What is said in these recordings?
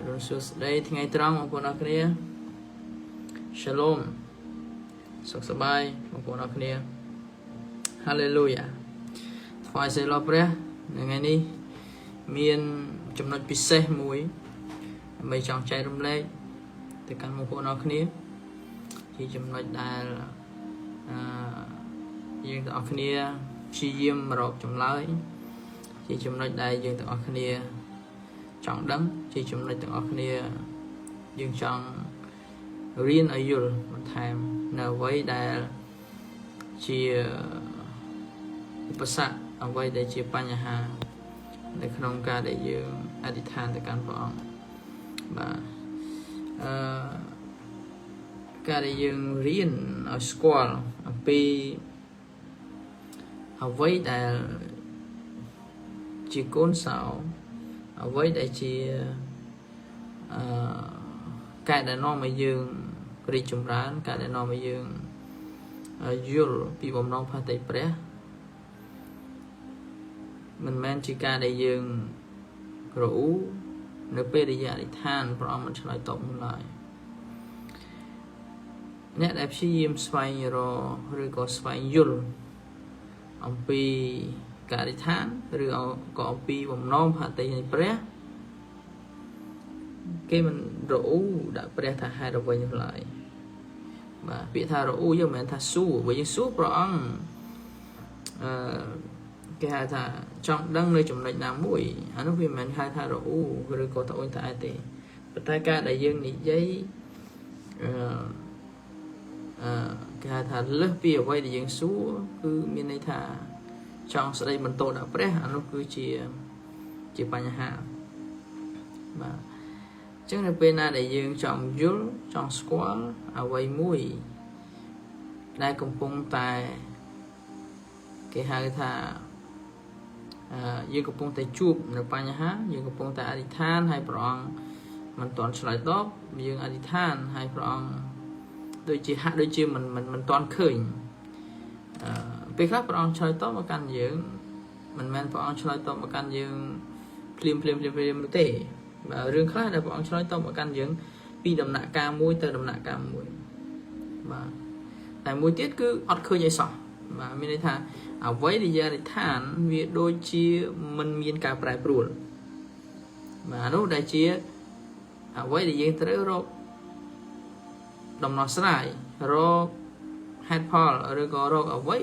រុនសួស្ដីថ្ងៃត្រង់បងប្អូនអរគ្នា Shalom សុខសប្បាយបងប្អូនអរគ្នា Hallelujah ថ្វាយសរសើរដល់ព្រះថ្ងៃនេះមានចំណុចពិសេសមួយដើម្បីចង់ចែករំលែកទៅកាន់បងប្អូនអរគ្នាជាចំណុចដែលយើងទាំងអស់គ្នាព្យាយាមរកចម្លើយជាចំណុចដែលយើងទាំងអស់គ្នាចង់ដឹងជាចំណុចទាំងអស់គ្នាយើងចង់រៀនឲ្យយល់បន្ថែមនៅអ្វីដែលជាឧបសគ្គអ្វីដែលជាបញ្ហានៅក្នុងការដែលយើងអធិដ្ឋានទៅកាន់ព្រះអង្គបាទការដែលយើងរៀនឲ្យស្គាល់អំពីអ្វីដែលជាកូនសោអ្វីដែលជាការដែលនាំឲ្យយើងរីកចម្រើនការដែលនាំឲ្យយើងយល់ពីបំណងផែនទីព្រះមិនមែនជាការដែលយើងរអ៊ូនៅពេលដែលយើងអធិដ្ឋានព្រះអង្គមិនឆ្លើយតបនោះឡើយអ្នកដែលព្យាយាមស្វែងរកឬក៏ស្វែងយល់អំពីការអធិដ្ឋានឬក៏អំពីបំណងផែនទីនៃព្រះគេមិនរអ៊ូដាក់ព្រះថាហេតុអ្វីនោះឡើយបាទពាក្យថារអ៊ូយើងមិនមែនថាសួរបើយើងសួរព្រះអង្គគេហៅថាចង់ដឹងនៅចំណុចណាមួយអានោះវាមិនមែនហៅថារអ៊ូឬក៏ត្អូញត្អែទេប៉ុន្តែការដែលយើងនិយាយគេហៅថាលើសពីអ្វីដែលយើងសួរគឺមានន័យថាចង់ស្ដីបន្ទោសដល់ព្រះអានោះគឺជាបញ្ហាបាទអញ្ចឹងនៅពេលណាដែលយើងចង់យល់ចង់ស្គាល់អ្វីមួយដែលកំពុងតែគេហៅថាយើងកំពុងតែជួបនៅបញ្ហាយើងកំពុងតែអធិដ្ឋានឲ្យព្រះអង្គមិនទាន់ឆ្លើយតបយើងអធិដ្ឋានឲ្យព្រះអង្គដូចជាហាក់ដូចជាមិនទាន់ឃើញពេលខ្លះព្រះអង្គឆ្លើយតបមកកាន់យើងមិនមែនព្រះអង្គឆ្លើយតបមកកាន់យើងភ្លាមនោះទេបាទរឿងខ្លះដែលព្រះអង្គឆ្លើយតបមកកាន់យើងពីដំណាក់កាលមួយទៅដំណាក់កាលមួយបាទតែមួយទៀតគឺអត់ឃើញអីសោះបាទមានន័យថាអ្វីដែលយើងអធិដ្ឋានវាដូចជាមិនមានការប្រែប្រួលបាទនោះដែលជាអ្វីដែលយើងត្រូវរកដំណោះស្រាយរកហេតុផលឬក៏រកអ្វី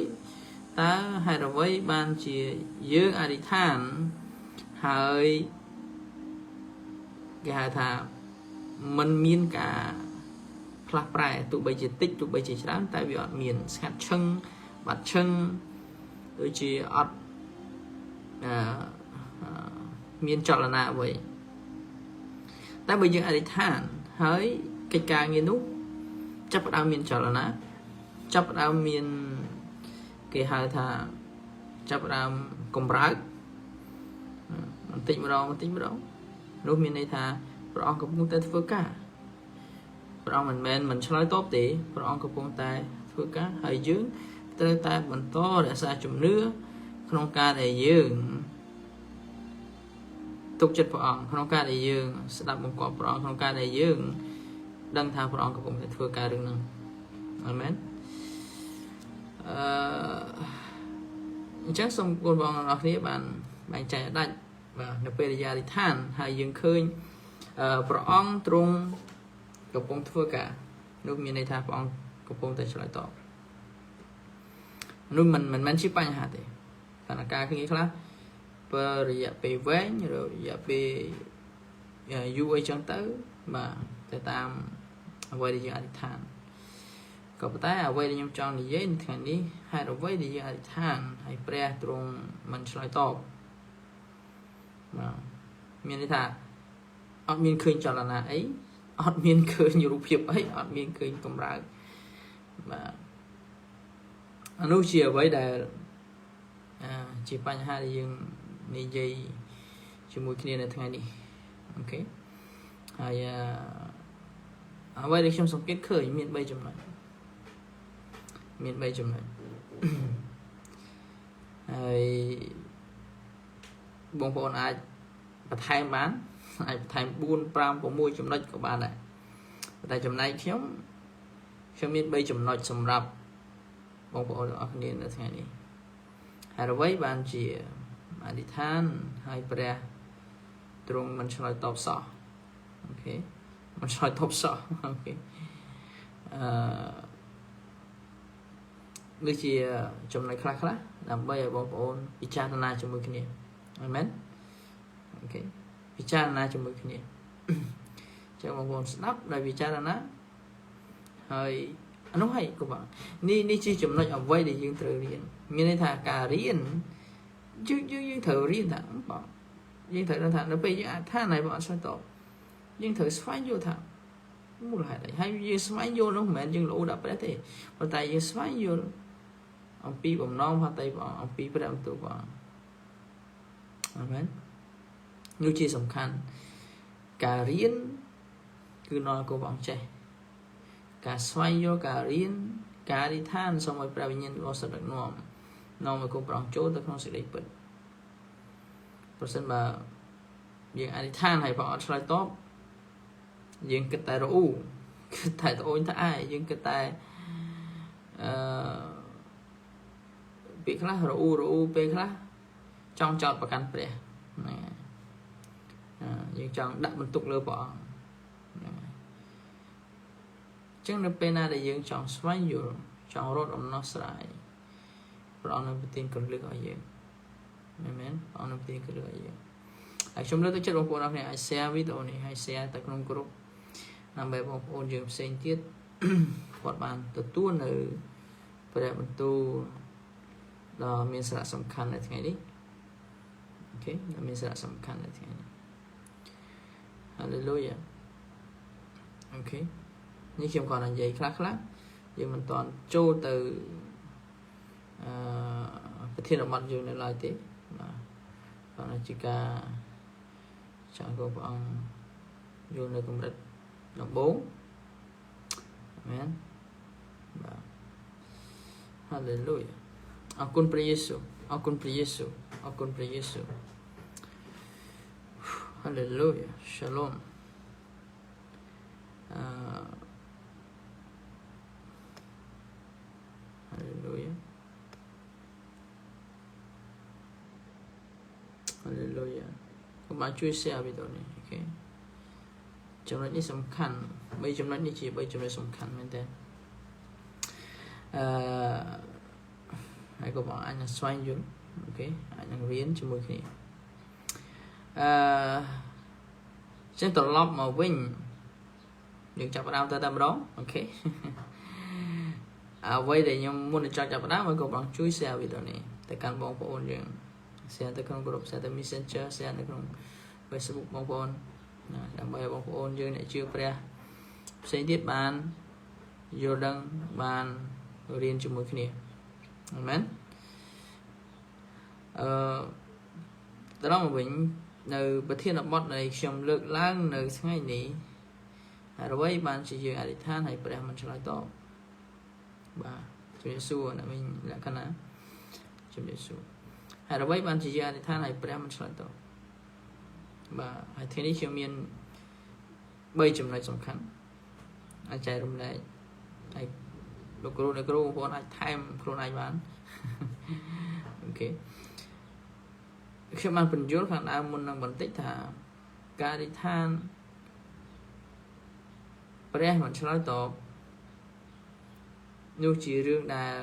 តើហេតុអ្វីបានជាយើងអធិដ្ឋានហើយគេហៅថាมันមានការផ្លាស់ប្រែទោះបីជាតិចទោះបីជាច្រើនតែវាអត់មានស្ងាត់ឈឹងបាត់ឈឹងដូចជាអត់មានចលនាអ្វីតែបើយើងអធិដ្ឋានហើយកិច្ចការងារនោះចាប់ផ្ដើមមានចលនាចាប់ផ្ដើមមានគេហៅថាចាប់ផ្ដើមកម្រើកបន្តិចម្ដងនោះមានន័យថាព្រះអង្គកំពុងតែធ្វើការព្រះអង្គមិនឆ្លើយតបទេព្រះអង្គកំពុងតែធ្វើការហើយយើងត្រូវតែបន្តរក្សាជំនឿក្នុងការដែលយើងទុកចិត្តព្រះអង្គក្នុងការដែលយើងស្ដាប់បង្គាប់ព្រះអង្គក្នុងការដែលយើងដឹងថាព្រះអង្គកំពុងតែធ្វើការរឿងហ្នឹងអាមែនអញ្ចឹងសូមគោលបងប្អូនអរគ្នាបានបែងចែកដាច់បាទនៅពេលដែលយើងអធិដ្ឋានហើយយើងឃើញព្រះអង្គទ្រង់កំពុងធ្វើការនោះមានន័យថាព្រះអង្គកំពុងតែឆ្លើយតបនោះមិនមែនជាបញ្ហាទេស្ថានភាពគ្នាខ្លះបើរយៈពេលវែងរយៈពេលយូរអីចឹងទៅបាទទៅតាមអ្វីដែលយើងអធិដ្ឋានក៏ប៉ុន្តែអ្វីដែលខ្ញុំចង់និយាយនៅថ្ងៃនេះហេតុអ្វីដែលយើងអធិដ្ឋានហើយព្រះទ្រង់មិនឆ្លើយតបបាទមានន័យថាអត់មានឃើញចលនាអីអត់មានឃើញរូបភាពអីអត់មានឃើញកម្រើកបាទអានោះជាអ្វីដែលជាបញ្ហាដែលយើងនិយាយជាមួយគ្នានៅថ្ងៃនេះអូខេហើយអ្វីដែលខ្ញុំសង្កេតឃើញមាន3ចំណុចហើយបងប្អូនអាចបន្ថែមបាន ai thành buôn pram của môi chấm nói của bạn này tại chấm nàyខ្ញុំមាន3ចំណុចសម្រាប់បងប្អូនទាំងអស់គ្នានៅថ្ងៃនេះហើយអ្វីបានជាអធិដ្ឋានហើយព្រះទ្រង់មិនឆ្លើយតបសោះអូខេមិនឆ្លើយតបសោះអូខេដូចជាចំណុចខ្លះដើម្បីឲ្យបងប្អូនពិចារណាជាមួយគ្នាអរមែនអូខេពិចារណាជាមួយគ្នាចឹងបងប្អូនស្ដាប់ដោយពិចារណាហើយអានោះហើយក៏បងនេះជាចំណុចអ្វីដែលយើងត្រូវរៀនមានន័យថាការរៀនយើងត្រូវរៀនថាបងយើងត្រូវដឹងថានៅពេលយើងអធិដ្ឋានហើយបងអត់ឆ្លើយតបយើងត្រូវស្វែងយល់ថាមូលហេតុអីហើយយើងស្វែងយល់នោះមិនមែនយើងលោដាក់ព្រះទេប៉ុន្តែយើងស្វែងយល់អំពីបំណងផតីព្រះអង្គអំពីព្រះបន្ទូលព្រះអង្គអាមែននោះជាសំខាន់ការរៀនគឺនាំឲ្យព្រះអង្គចេះការស្វែងយល់ការរៀនការអធិដ្ឋានសូមឲ្យព្រះវិញ្ញាណរបស់សត្វដឹកនាំនាំឲ្យព្រះអង្គចូលទៅក្នុងសេចក្តីពិតប្រសិនបើយើងអធិដ្ឋានហើយព្រះអង្គអត់ឆ្លើយតបយើងគិតតែរអ៊ូគិតតែត្អូញត្អែយើងគិតតែពេលខ្លះរអ៊ូពេលខ្លះចង់ចោតប្រកាន់ព្រះណាយើងចង់ដាក់បន្ទុកលើព្រះអង្គចឹងនៅពេលណាដែលយើងចង់ស្វែងយល់ចង់រកដំណោះស្រាយព្រះអង្គនឹងប្រទានកលឹកឲ្យយើងមែនព្រះអង្គនឹងប្រទានកលឹកឲ្យយើងហើយខ្ញុំលើកទឹកចិត្តបងប្អូនអរគ្នាឲ្យ share វីដេអូនេះហើយ share ទៅក្នុងក្រុមដើម្បីបងប្អូនយើងផ្សេងទៀតគាត់បានទទួលនៅព្រះបន្ទូលដ៏មានសារៈសំខាន់នៅថ្ងៃនេះអូខេដ៏មានសារៈសំខាន់នៅថ្ងៃនេះ Hallelujah អូខេនេះខ្ញុំគាត់និយាយខ្លះយើងមិនតាន់ចូលទៅប្រធានបទយើងនៅឡើយទេបាទគាត់ជាការចង់ក៏ព្រះអង្គយល់នៅកម្រិតដំបូងអាមែនបាទ Hallelujah អរគុណព្រះយេស៊ូវអរគុណព្រះយេស៊ូវអរគុណព្រះយេស៊ូវ Hallelujah Shalom Hallelujah Hallelujah ខ្ញុំបានជួយ share វីដេអូនេះអូខេចំណុចនេះសំខាន់3ចំណុចនេះជា3ចំណុចសំខាន់មែនទេហើយក៏បងអាចនឹងស្វែងយល់អូខេអាចនឹងរៀនជាមួយគ្នាចឹងត្រឡប់មកវិញយើងចាប់ផ្ដើមទៅតែម្ដងអូខេអ្វីដែលខ្ញុំមុននឹងចាប់ផ្ដើមហើយក៏បងជួយ share វីដេអូនេះទៅកាន់បងប្អូនយើង share ទៅក្នុង group share ទៅ Messenger share នៅក្នុង Facebook បងប្អូនដើម្បីឲ្យបងប្អូនយើងអ្នកជឿព្រះផ្សេងទៀតបានយល់ដឹងបានរៀនជាមួយគ្នាអាមែនត្រង់មកវិញនៅប្រធានបទនៃខ្ញុំលើកឡើងនៅថ្ងៃនេះអ្វីបានជាយើងអធិដ្ឋានឲ្យព្រះមិនឆ្លើយតបបាទជំរាបសួរអ្នកវិញលក្ខណៈជំរាបសួរហើយអ្វីបានជាយើងអធិដ្ឋានឲ្យព្រះមិនឆ្លើយតបបាទហើយថ្ងៃនេះខ្ញុំមាន3ចំណុចសំខាន់អាចចែករំលែកហើយលោកគ្រូអ្នកគ្រូបងប្អូនអាចថែមខ្លួនឯងបានអូខេខ្ញុំបានបញ្យល់ខាងដើមមុននឹងបន្តិចថាការអធិដ្ឋានព្រះមិនឆ្លើយតបនោះជារឿងដែល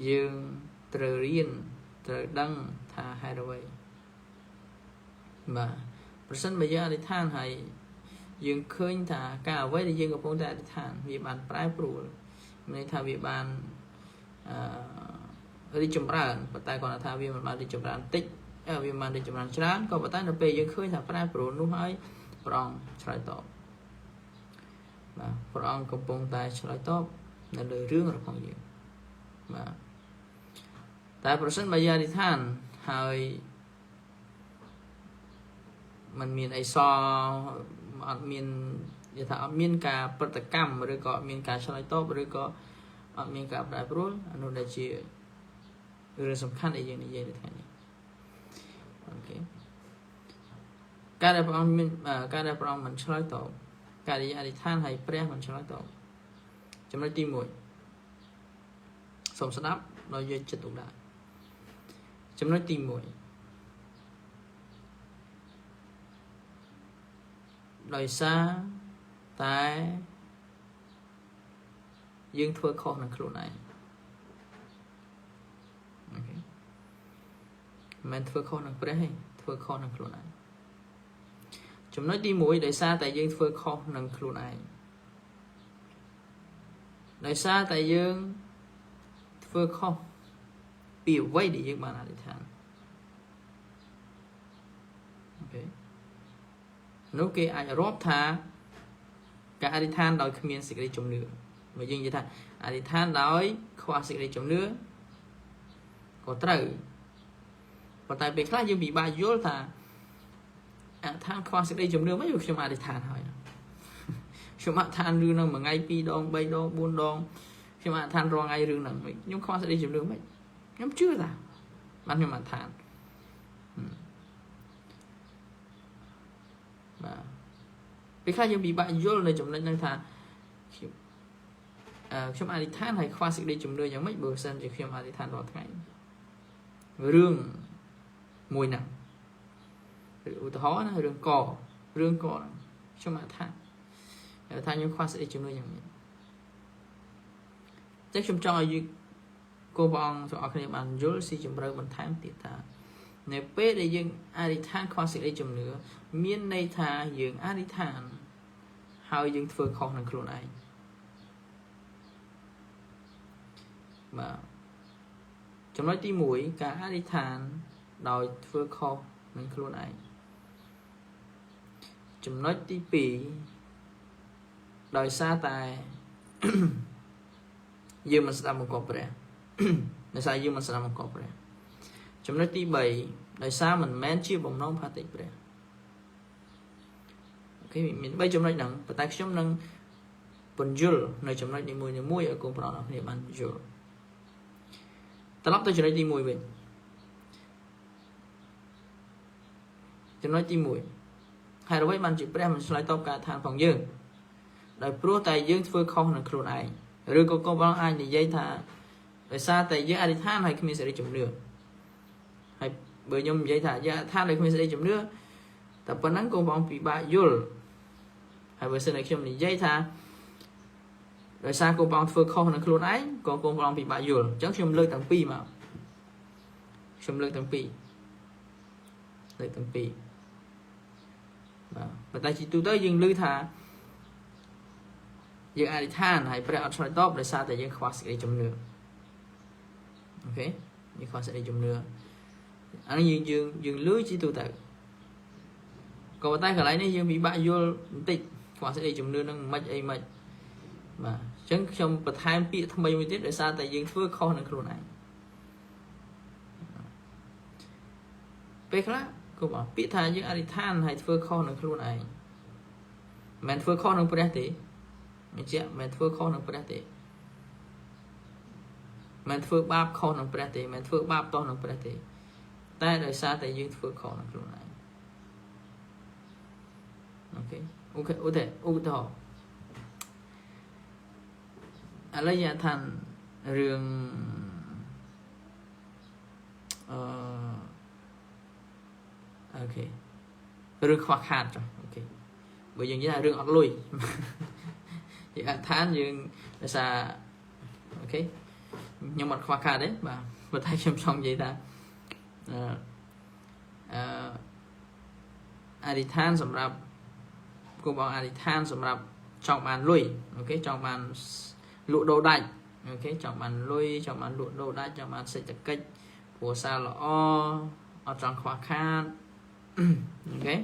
យើងត្រូវរៀនត្រូវដឹងថាហេតុអ្វីបាទប្រសិនបើយើងអធិដ្ឋានហើយយើងឃើញថាការអ្វីដែលយើងកំពុងតែអធិដ្ឋានវាបានប្រែប្រួលមានន័យថាវាបានរីកចម្រើនប៉ុន្តែគាត់ថាវាមិនបានរីកចម្រើនតិចវាមិនបានរីកចម្រើនច្រើនក៏ប៉ុន្តែនៅពេលយើងឃើញថាប្រែប្រួលនោះហើយព្រះអង្គឆ្លើយតបបាទព្រះអង្គកំពុងតែឆ្លើយតបនៅលើរឿងរបស់យើងបាទតែប្រសិនបើយើងអធិដ្ឋានហើយมันមានអីសអត់មាននិយាយថាអត់មានការប្រតិកម្មឬក៏អត់មានការឆ្លើយតបឬក៏អត់មានការប្រែប្រួលអានោះដែលជារឿងសំខាន់ដែលយើងនិយាយនៅថ្ងៃនេះអូខេ ការដែលព្រះអង្គមានការដែលព្រះអង្គមិនឆ្លើយតបការដែលយើងអធិដ្ឋានឲ្យព្រះមិនឆ្លើយតបចំណុចទី1សូមស្ដាប់ដោយយកចិត្តទុកដាក់ចំណុចទី1ដោយសារតែយើងធ្វើខុសនឹងខ្លួនឯងអូខេមិនធ្វើខុសនឹងព្រះទេធ្វើខុសនឹងខ្លួនឯងចំណុចទី1ដោយសារតែយើងធ្វើខុសនឹងខ្លួនឯងដោយសារតែយើងធ្វើខុសពីអ្វីដែលយើងបានអធិដ្ឋានអូខេនោះគេអាចរាប់ថាការអធិដ្ឋានដោយគ្មានសេចក្តីជំនឿបើយើងនិយាយថាអធិដ្ឋានដោយខ្វះសេចក្តីជំនឿក៏ត្រូវប៉ុន្តែពេលខ្លះយើងពិបាកយល់ថាអធិដ្ឋានខ្វះសេចក្តីជំនឿមិនគឺខ្ញុំអធិដ្ឋានហើយខ្ញុំអធិដ្ឋានរឿងហ្នឹងមួយថ្ងៃ2ដង3ដង4ដងខ្ញុំអធិដ្ឋានរាល់ថ្ងៃរឿងហ្នឹងខ្ញុំខ្វះសេចក្តីជំនឿមិនខ្ញុំជឿថាបានខ្ញុំអធិដ្ឋានបាទពេលខ្លះយើងពិបាកយល់នៅចំណុចហ្នឹងថាខ្ញុំអធិដ្ឋានឲ្យខ្វះសេចក្តីជំនឿយ៉ាងម៉េចបើសិនជាខ្ញុំអធិដ្ឋានរាល់ថ្ងៃរឿងមួយហ្នឹងឧទាហរណ៍ណារឿងកខ្ញុំអធិដ្ឋានថាខ្ញុំខ្វះសេចក្តីជំនឿយ៉ាងម៉េចតែខ្ញុំចង់ឲ្យគោព្រះអង្គទាំងអស់គ្នាបានយល់ស៊ីជម្រៅបន្ថែមទៀតថានៅពេលដែលយើងអធិដ្ឋានខ្វះសេចក្តីជំនឿមានន័យថាយើងអធិដ្ឋានហើយយើងធ្វើខុសនឹងខ្លួនឯងបាទចំណុចទី1ការអធិដ្ឋានដោយធ្វើខុសនឹងខ្លួនឯងចំណុចទី2ដោយសារតែ យើងមិនស្ដាប់បង្គាប់ព្រះដោយសារយើងមិនស្ដាប់បង្គាប់ព្រះចំណុចទី3ដោយសារមិនមែនជាបំណងផាតិព្រះអូខេមាន3ចំណុចហ្នឹងប៉ុន្តែខ្ញុំនឹងពន្យល់នៅចំណុចនីមួយៗឲ្យកូនប្រុសអ្នកគ្នាបានយល់ត្រឡប់ទៅចំណុចទី1វិញចំណុចទី1ហើយអ្វីបានជាព្រះមិនឆ្លើយតបការឋានផងយើងដោយព្រោះតែយើងធ្វើខុសនឹងខ្លួនឯងឬក៏កូនប្រុសអាចនិយាយថាដោយសារតែយើងអធិដ្ឋានឲ្យគ្មានសេរីជំនឿហើយបើខ្ញុំនិយាយថាយើងអធិដ្ឋានឲ្យគ្មានសេរីជំនឿតែប៉ុណ្ណឹងកូនប្រុសពិបាកយល់ហើយបើសិនតែខ្ញុំនិយាយថាដោយសារកូនប្រុសធ្វើខុសនឹងខ្លួនឯងក៏កូនប្រុសពិបាកយល់អញ្ចឹងខ្ញុំលើកទាំងពីរមកខ្ញុំលើកទាំងពីរបាទប៉ុន្តែជាទូទៅយើងឮថាយើងអធិដ្ឋានហើយព្រះអត់ឆ្លើយតបដោយសារតែយើងខ្វះសេចក្តីជំនឿអូខេយើងខ្វះសេចក្តីជំនឿអានេះយើងឮជាទូទៅក៏ប៉ុន្តែកន្លែងនេះយើងពិបាកយល់បន្តិចខ្វះសេចក្តីជំនឿនឹងមិនអីមិនបាទអញ្ចឹងខ្ញុំបន្ថែមពាក្យថ្មីមួយទៀតដោយសារតែយើងធ្វើខុសនឹងខ្លួនឯងពេលខ្លះក៏บอกពាក្យថាយើងអធិដ្ឋានហើយធ្វើខុសនឹងខ្លួនឯងមិនធ្វើខុសនឹងព្រះទេមិនជាមិនធ្វើខុសនឹងព្រះទេមិនធ្វើបាបខុសនឹងព្រះទេមិនធ្វើបាបតោះនឹងព្រះទេតែដោយសារតែយើងធ្វើខុសនឹងខ្លួនឯងអូខេឧទាហរណ៍ឥឡូវយើងថារឿងអូខេរឿងខ្វះខាតចុះអូខេបើយើងនិយាយថារឿងអត់លុយយើងអធិដ្ឋានយើងដោយសារអូខេខ្ញុំអត់ខ្វះខាតទេបាទប៉ុន្តែខ្ញុំចង់និយាយថាអធិដ្ឋានសម្រាប់គូបងអធិដ្ឋានសម្រាប់ចង់បានលុយអូខេចង់បានលក់ដូរដាច់អូខេចង់បានលុយចង់បានលក់ដូរដាច់ចង់បានសេដ្ឋកិច្ចគ្រួសារល្អអត់ចង់ខ្វះខាតអូខេ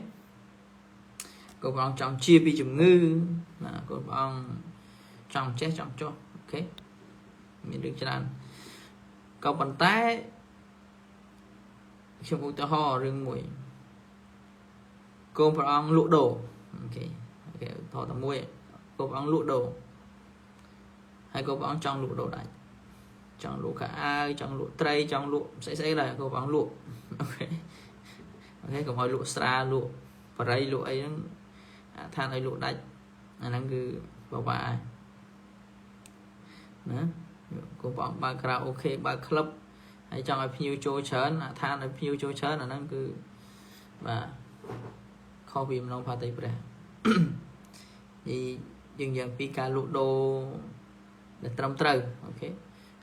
គូបងចង់ជាពីជំងឺណាគូបងចង់ចេះចង់ចុះអូខេមានរឿងច្រើនក៏ប៉ុន្តែខ្ញុំឧទាហរណ៍រឿងមួយកូនព្រះអង្គលក់ដូរអូខេថតតែមួយកូនព្រះអង្គលក់ដូរហើយកូនព្រះអង្គចង់លក់ដូរដាច់ចង់លក់ខោអាវចង់លក់ត្រីចង់លក់ស្អីដែរកូនព្រះអង្គលក់អូខេកុំឲ្យលក់ស្រាលក់ rây lụa ấy than ấy lụa đạch nó cứ bảo bà nữa cô bọn bà karaoke bà club hay trong ai phiêu cho chớn than ai phiêu cho chớn là nó cứ và kho bìm long pha tây bè thì dần dần pika lụa đồ để trầm trừ ok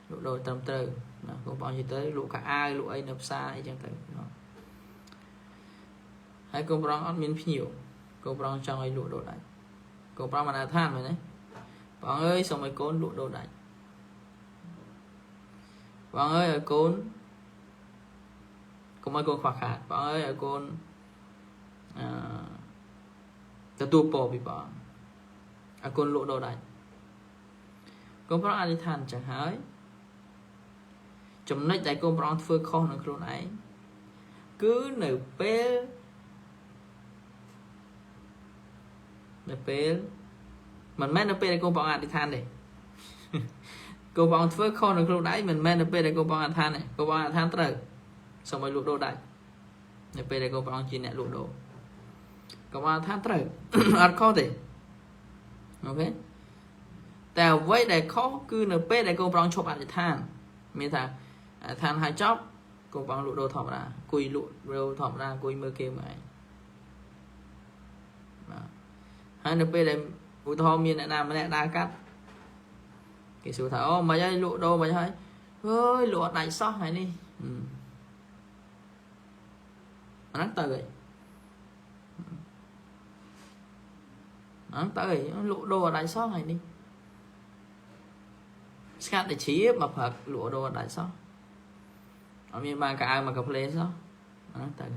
lụa đồ trầm trừ cô bọn gì tới lụa cả ai lụa ấy nộp xa ấy chẳng tới hay cô bọn ăn miếng nhiều cô bọn trong ấy lụa đồ đấy cô bọn mà là than rồi đấy bọn ơi xong rồi côn lụa đồ đấy bọn ơi ở côn cũng mấy con khoa khát bọn ơi ở côn tua bò bị bọn ở côn lụa đồ đấy cô bọn ăn đi than chẳng hỡi chấm nách tại cô bọn phơi kho nó luôn ấy cứ nở pê mình mấy nó pê cô bọn ăn đi than này cô bọn phơi kho nó luôn đấy mình mấy nó pê cô bọn ăn than này cô bọn ăn than tới xong rồi lụa đồ đấy nó pê cô bọn chỉ nè lụa đồ cô bọn than tới ăn kho thì okแต่ไว้แต่เขาคือเนื้อเป็ดแต่กูปรองชอบอันจะทานมีแต่ทานหายจ๊อบกูปรองลุโดถอมรากุยลุเร็วถอมรากุยมือเกมไงให้เนื้อเป็ดแต่กูทอมีในน้ำมันแหละดากัดกี่สูตรถามมาใช่ลุโดมาใช่เฮ้ยลุอันไหนซอกไหนนี่มันนั่งเตยลุโดอันไหนซอกไหนนี่scat để chỉ mà phật lụa đồ đại sao ở miền Bắc cả mà cặp lê sao tại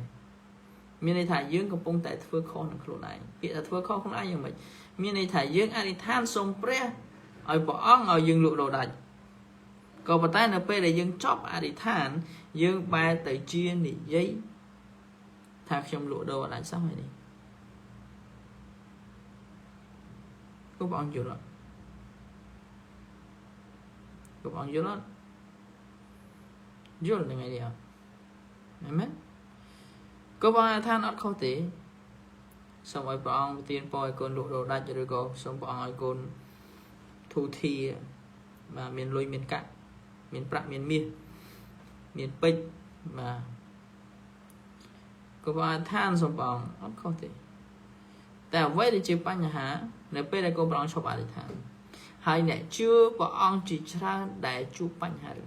miền này thải dưỡng công pung tại phơi kho là khổ này hiện là phơi kho không ai như vậy miền này thải dưỡng ai than sông pre ở bỏ ong ở dương lụa đồ đại còn bờ tay np là dương chóp ai than dương ba tại chiên thì giấy thạc trong lụa đồ đại sao này đi có bọn nhiều lắm các bạn vô là ngày đi à em biết các bạn than ăn không tí xong rồi bọn tiền bòi con lụa đồ đạch rồi có xong bọn con thu thi mà miền lôi miền cạn miền prạ miền miền pích mà các bạn than xong bọn ăn không tíแต่ไว้ได้จีบปัญหาในเป้ได้ก็บางชอบอะไรทานhai nè chưa có ông chỉ ra để chụp bánh hai được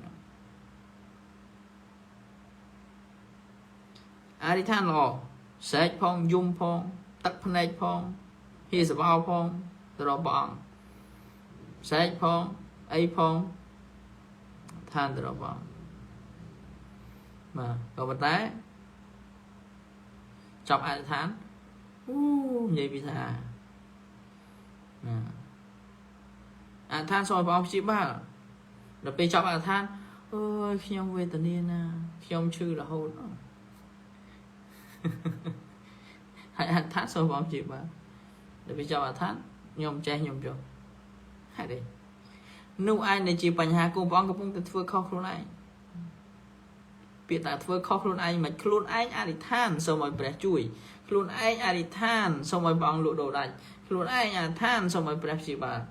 ai than lò sẽ phong dung phong tắc phân này phong hi sẽ bao phong rồi bọn sẽ phong ấy phong than rồi bọn mà còn một té chọc ai than vậy bị thà than soi bóng chị ba là bây cho bạn than ơi khi ông về tận điên khi ông chư là hôn hãy than soi bóng chị ba để bây cho bạn than nhom che nhom vô hãy đi nụ ai này chỉ bánh hà cô bóng cái bông tự phơi khóc luôn này biết là phơi khóc luôn anh mà luôn anh ai đi than xong rồi bẻ chui luôn anh ai đi than xong rồi bóng lụa đồ đạch luôn anh than xong rồi bẻ chị ba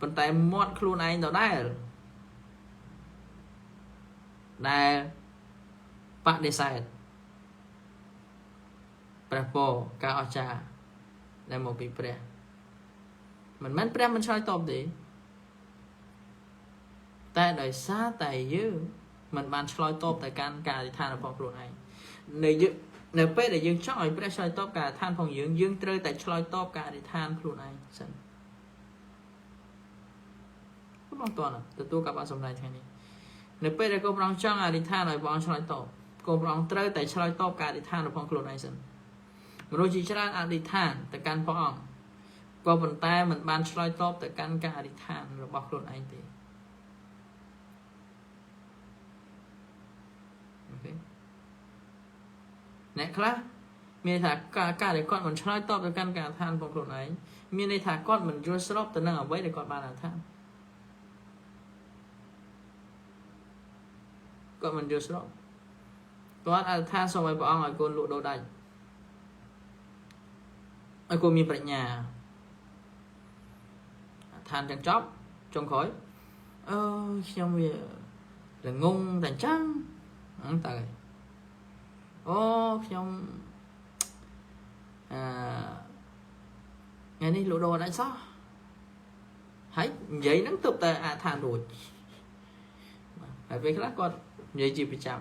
phần tay mót luôn anh đó đây bạn để sai prepo cao cha đây một bị pre mình mất pre mình soi top đi tại đời xa tại dư mình bàn soi top tại can cả thì than là phong luôn anh này dư nếu pe để dương chọi pre soi top cả than phong dương chơi tại soi top cả thì than luôn anh bang tuan lah, tentu kapal sampai ni. Nepe dia kau berang cang ada than ada bang celai top, kau berang terusแต่celai top kau ada than ada pang keluar nai sen. Menuju jalan ada than tekan pang, kau bentai men ban celai top tekan kau ada than lebah keluar nai tu. Okay. Nek lah,មានថាការដែលគាត់មិនឆ្លើយតបទៅកាន់ការឋានរបស់ខ្លួនឯងមានន័យថាគាត់មិនយល់ស្របទៅនឹងអ្វីដែលគាត់បានអានថាគាត់មិនយល់ស្រប គាត់អធិដ្ឋានសូមឲ្យព្រះអង្គឲ្យកូនលក់ដូរដាច់ឲ្យកូនមានប្រាជ្ញាអធិដ្ឋានទាំងចប់ចុងក្រោយខ្ញុំវាល្ងងតែអញ្ចឹងទៅអូខ្ញុំថ្ងៃនេះលក់ដូរអត់ដាច់សោះហើយនិយាយហ្នឹងទើបតែអធិដ្ឋានរួចហើយពេលខ្លះគាត់និយាយជាប្រចាំ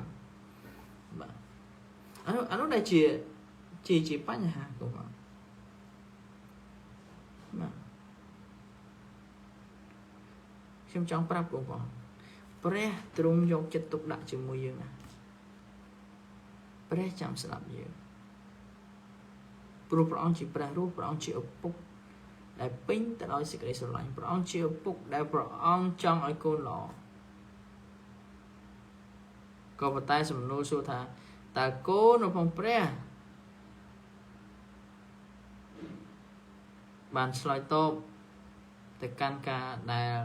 បាទអានោះដែលជាបញ្ហាកូនបងបាទខ្ញុំចង់ប្រាប់កូនបងព្រះទ្រង់យកចិត្តទុកដាក់ជាមួយយើងណាព្រះចាំស្ដាប់យើងព្រោះព្រះអង្គជាព្រះរស់ព្រះអង្គជាឪពុកដែលពេញទៅដោយសេចក្តីស្រឡាញ់ព្រះអង្គជាឪពុកដែលព្រះអង្គចង់ឲ្យកូនល្អក៏ប៉ុន្តែសំណួរសួរថាតើកូននៅក្នុងព្រះបានឆ្លើយតបទៅកាន់ការដែល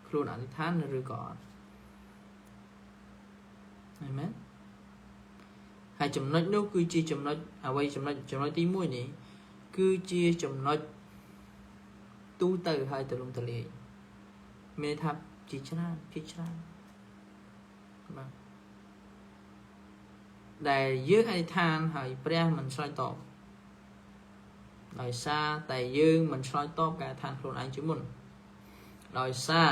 ខ្លួនអធិដ្ឋានឬក៏អត់អាមែនហើយចំណុចនោះគឺជាចំណុចអ្វីចំណុចទី1នេះគឺជាចំណុចទូទៅហើយទលំទលាយមានថាជាច្រើនបាទដែលយើងអធិដ្ឋានហើយព្រះមិនឆ្លើយតបដោយសារតែយើងមិនឆ្លើយតបការអធិដ្ឋានខ្លួនឯងជាមុនដោយសារ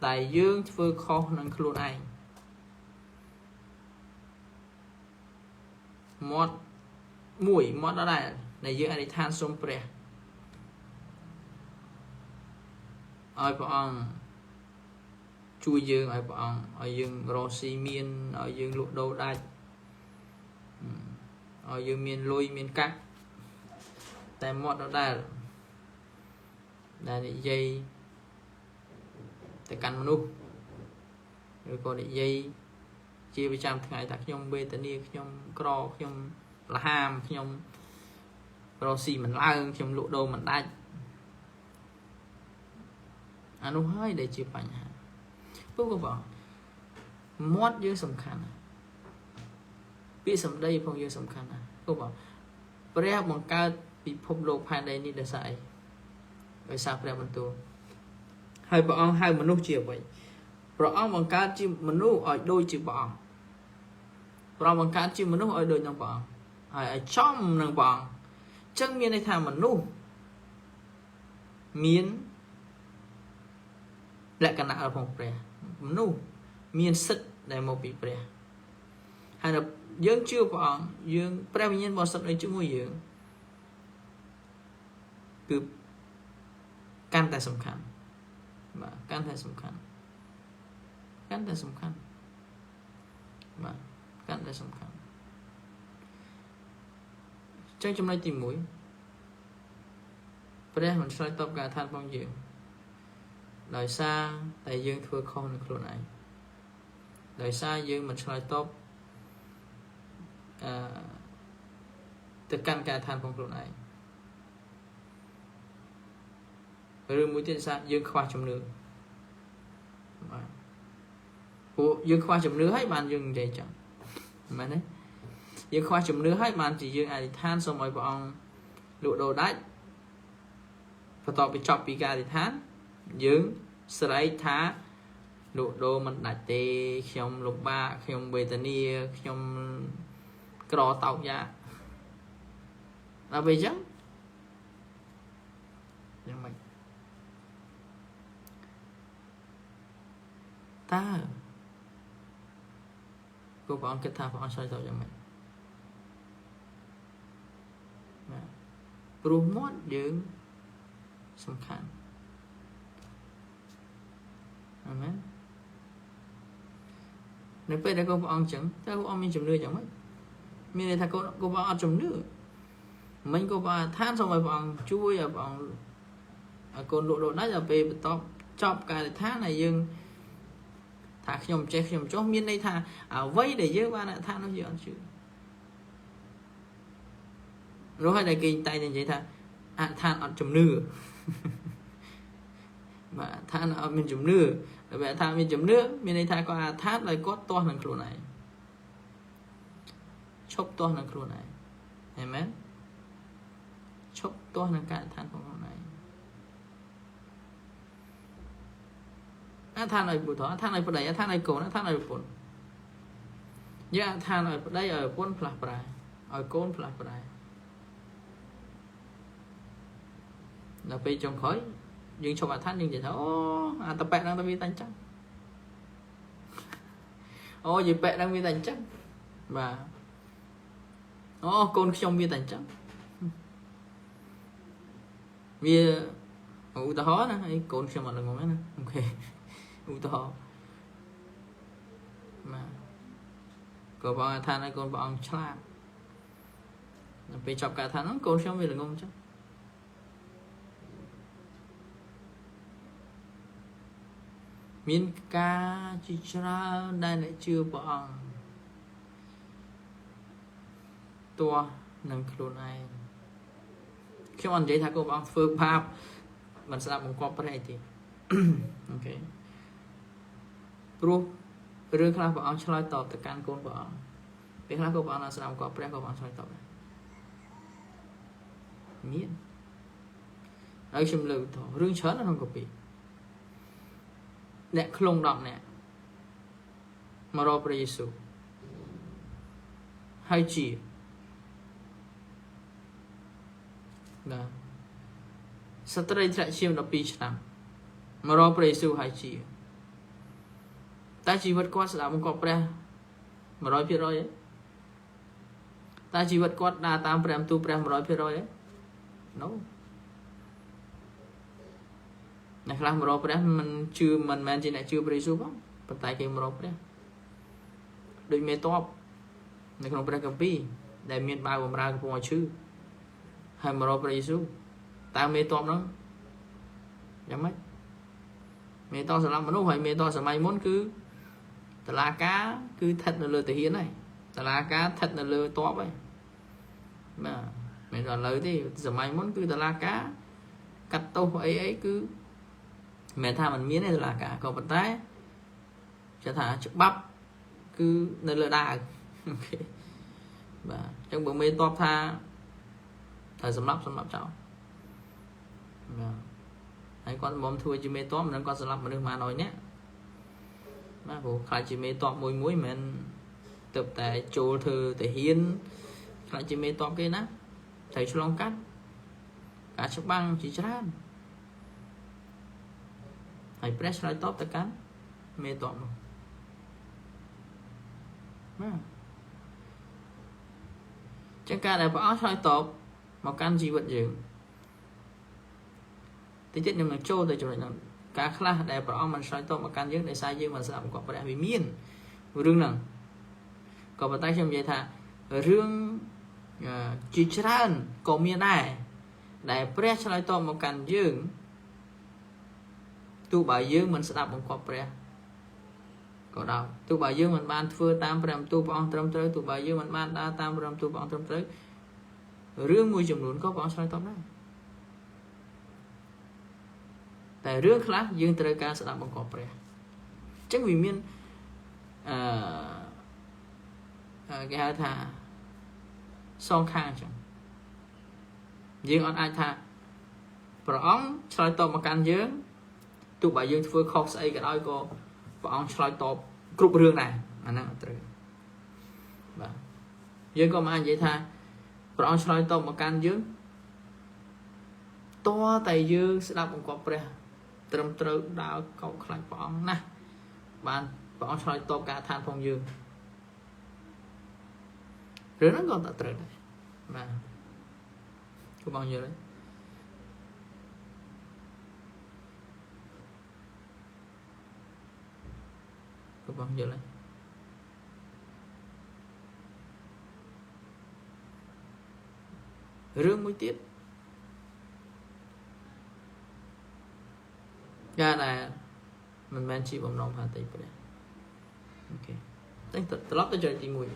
តែយើងធ្វើខុសនឹងខ្លួនឯងមាត់ដដែលដែលយើងអធិដ្ឋានសូមព្រះឲ្យព្រះអង្គជួយយើងឲ្យព្រះអង្គឲ្យយើងរកស៊ីមានឲ្យយើងលក់ដូរដាច់ឲ្យយើងមានលុយមានកាក់តែមាត់ដដែលដែលនិយាយទៅកាន់មនុស្សឬក៏និយាយជាប្រចាំថ្ងៃថាខ្ញុំវេទនាខ្ញុំក្រខ្ញុំលហាមខ្ញុំរកស៊ីមិនឡើងខ្ញុំលក់ដូរមិនដាច់អានោះហើយដែលជាបញ្ហាព្រោះបងមាត់យើងសំខាន់ណាស់ពាក្យសម្ដីផងយើងសំខាន់ណាស់ព្រោះបងព្រះបង្កើតពិភពលោកផែនដីនេះដោយសារអីដោយសារព្រះបន្ទូលហើយព្រះអង្គហៅមនុស្សជាអ្វីព្រះអង្គបង្កើតជាមនុស្សឲ្យដូចជាព្រះអង្គព្រះអង្គបង្កើតជាមនុស្សឲ្យដូចនឹងព្រះអង្គហើយឲ្យចំនឹងព្រះអង្គអញ្ចឹងមានន័យថាមនុស្សមានលក្ខណៈរបស់ព្រះមនុស្សមានសិទ្ធិដែលមកពីព្រះហើយដល់យើងជឿព្រះអង្គយើងព្រះវិញ្ញាណបរិសុទ្ធនៅជាមួយយើងគឺកាន់តែសំខាន់បាទកាន់តែសំខាន់បាទកាន់តែសំខាន់ចឹងចំណុចទី1ព្រះមិនឆ្លើយតបការអធិដ្ឋានរបស់យើងដោយសារតែយើងធ្វើខុសនឹងខ្លួនឯងដោយសារយើងមិនឆ្លើយតបទៅកាន់ការអធិដ្ឋានរបស់ខ្លួនឯងឬមួយទៀតថាយើងខ្វះជំនឿបាទពួកយើងខ្វះជំនឿហើយបានយើងនិយាយចឹងមែនទេយើងខ្វះជំនឿហើយបានជាយើងអធិដ្ឋានសូមឲ្យព្រះអង្គលក់ដូរដាច់បន្ទាប់ពីចប់ពីការអធិដ្ឋានយើងស្រែកថាលក់ដូរមិនដាច់ទេខ្ញុំលំបាកខ្ញុំវេទនាខ្ញុំក្រតោកយ៉ាដល់ពេលចឹងយ៉ាងម៉េចតើព្រះអង្គគិតថាព្រះអង្គឆ្លើយតបយ៉ាងម៉េចបាទព្រោះមាត់យើងសំខាន់អាមែននៅពេលដែលព្រះអង្គចឹងតើព្រះអង្គមានជំនឿយ៉ាងម៉េចមានន័យថាព្រះអង្គអត់ជំនឿមិញក៏ព្រះអង្គឋានសូមឲ្យព្រះអង្គជួយឲ្យព្រះអង្គឲ្យកូនលក់ដូរដាច់ដល់ពេលបន្ទាប់ចប់ការអធិដ្ឋានហើយយើងថាខ្ញុំចេះខ្ញុំចុះមានន័យថាអ្វីដែលយើងបានអធិដ្ឋាននោះយើងអត់ជឿរហូតដល់គេតែនិយាយថាអធិដ្ឋានអត់ជំនឿបាទអធិដ្ឋានអត់មានជំនឿដល់ពេលអធិដ្ឋានមានជំនឿមានន័យថាគាត់អធិដ្ឋានដោយគាត់ទាស់នឹងខ្លួនឯង chốc to nâng khuôn này amen chốc to nâng cả than phong khuôn này than này bùi thọ than này bùi đầy than này cổ than này bùi dạ than này bùi đây ở quân phạt bại ở côn phạt bại là bị trong khói nhưng cho bạn than nhưng chỉ thấy tập bẹ đang bị tan chắc gì bẹ đang bị tan chắc và côn trong bị tan chắc vì u ta hó nè côn trong mà là ngon nè ok u ta hó mà có bọn than này còn bọn chla bị chọc cả than nó côn trong vì là ngon chắc miền ca chỉ ra đây lại chưa bọn tua nâng khuôn này khi mà vậy thà cô bọn phương pháp mình sẽ làm một cọp này thì ok pro rương khai bọn cho lại tọt từ căn côn bọn biết là cô bọn là sẽ làm cọp này cô bọn cho lại tọt miền ở trong lều thọ rương chớn nó không có bị nè khung đọng nè mà rồi bây giờ hai chỉ nè sát đây chạy chim nó bị chạm mà rồi bây giờ hai chỉ ta chỉ vật quát sẽ làm một cọp ra mà rồi phía rồi ấy ta chỉ vật quát đa tam prem tu prem mà rồi phía rồi ấy no này là một rồi mình chưa mình chỉ này chưa bơi xuống không, bắt tay cái một rồi đôi mê top này không phải cái pi đại miền bao gồm ra cái mọi chữ hay một rồi bơi xuống ta mê top đó nhắm mắt mê to sẽ làm nó phải mê to sẽ may muốn cứ là cá cứ thật là lừa thể hiện này là cá thật là lừa top ấy mà mình nói lời thì sẽ may muốn cứ là cá cắt tô ấy cứ mẹ tha mình miếng này là cả còn vận tải cho thả chụp bắp cứ nơi lỡ đà ok và trong bữa mê top tha thời sầm lấp cháu hãy con bom thua chỉ mê top mình con sầm lấp mà đừng mà nói nhé mà bộ khai chỉ mê top mùi muối mình tập tại chỗ thư thể hiện khai chỉ mê top cái nát thầy cho long cắt cả chụp băng chỉ chán hãy press right top tất cả mê tọm chẳng cả là bỏ right top một căn gì vật dưỡng tính chất nhưng mà trôi từ chỗ này là cả khá để bỏ mình right top một căn dưỡng để sai dương mà sao có phải bị miên rương nè còn vào tay trong vậy thà rương chỉ tràn có miên này để press right top một căn dưỡng tu bà dương mình sẽ đọc một cọp ra có đâu tu bà dương mình ban phơi tam prem tu bong trâm tới tu bà dương mình ban đa tam prem tu bong trâm tới rương mùi chùm luôn có bong xoay tóm đấy tại rương khác dương tới ca sẽ đọc một cọp ra chắc vì miên cái hai thà song khang chẳng dương on ai thà bóng xoay tóm một căn dương tụ bà dương phơi khóc say cái đó cô bọn xoay top group rương này anh em tự và dương có mà vậy tha bọn xoay top một can dương to tay dương sẽ đáp một cọp ra trầm trơ đào cậu khai bọn nè bạn bọn xoay top cả than phong dương rồi nó còn tạo trời này và có bao nhiêu đấy có bao nhiêu đấy rương mũi tiết ra là mình men chi bóng nông hà tây đây ok tính tự lót tới trời tí mùi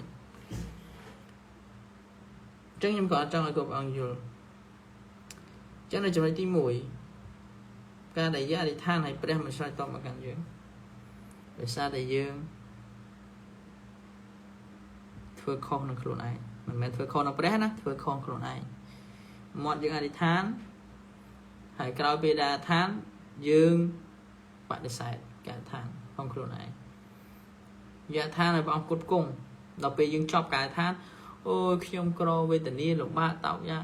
chẳng nhưng có trong là có bao nhiêu chẳng là trời tí mùi ca đại gia thì than hay bè mình xoay to mà càng dưỡng để xa đại dương ធ្វើខុសនឹងខ្លួនឯងមិនមែនធ្វើខុសនឹងព្រះណាធ្វើខុសខ្លួនឯងមាត់យើងអធិដ្ឋានហើយក្រោយពេលដែលអធិដ្ឋានយើងបដិសេធការអធិដ្ឋានของខ្លួនឯងយកអធិដ្ឋានឲ្យព្រះអង្គគត់គង់ដល់ពេលយើងចប់ការអធិដ្ឋានអូយខ្ញុំក្រវេទនាលំបាកតោកយ៉ា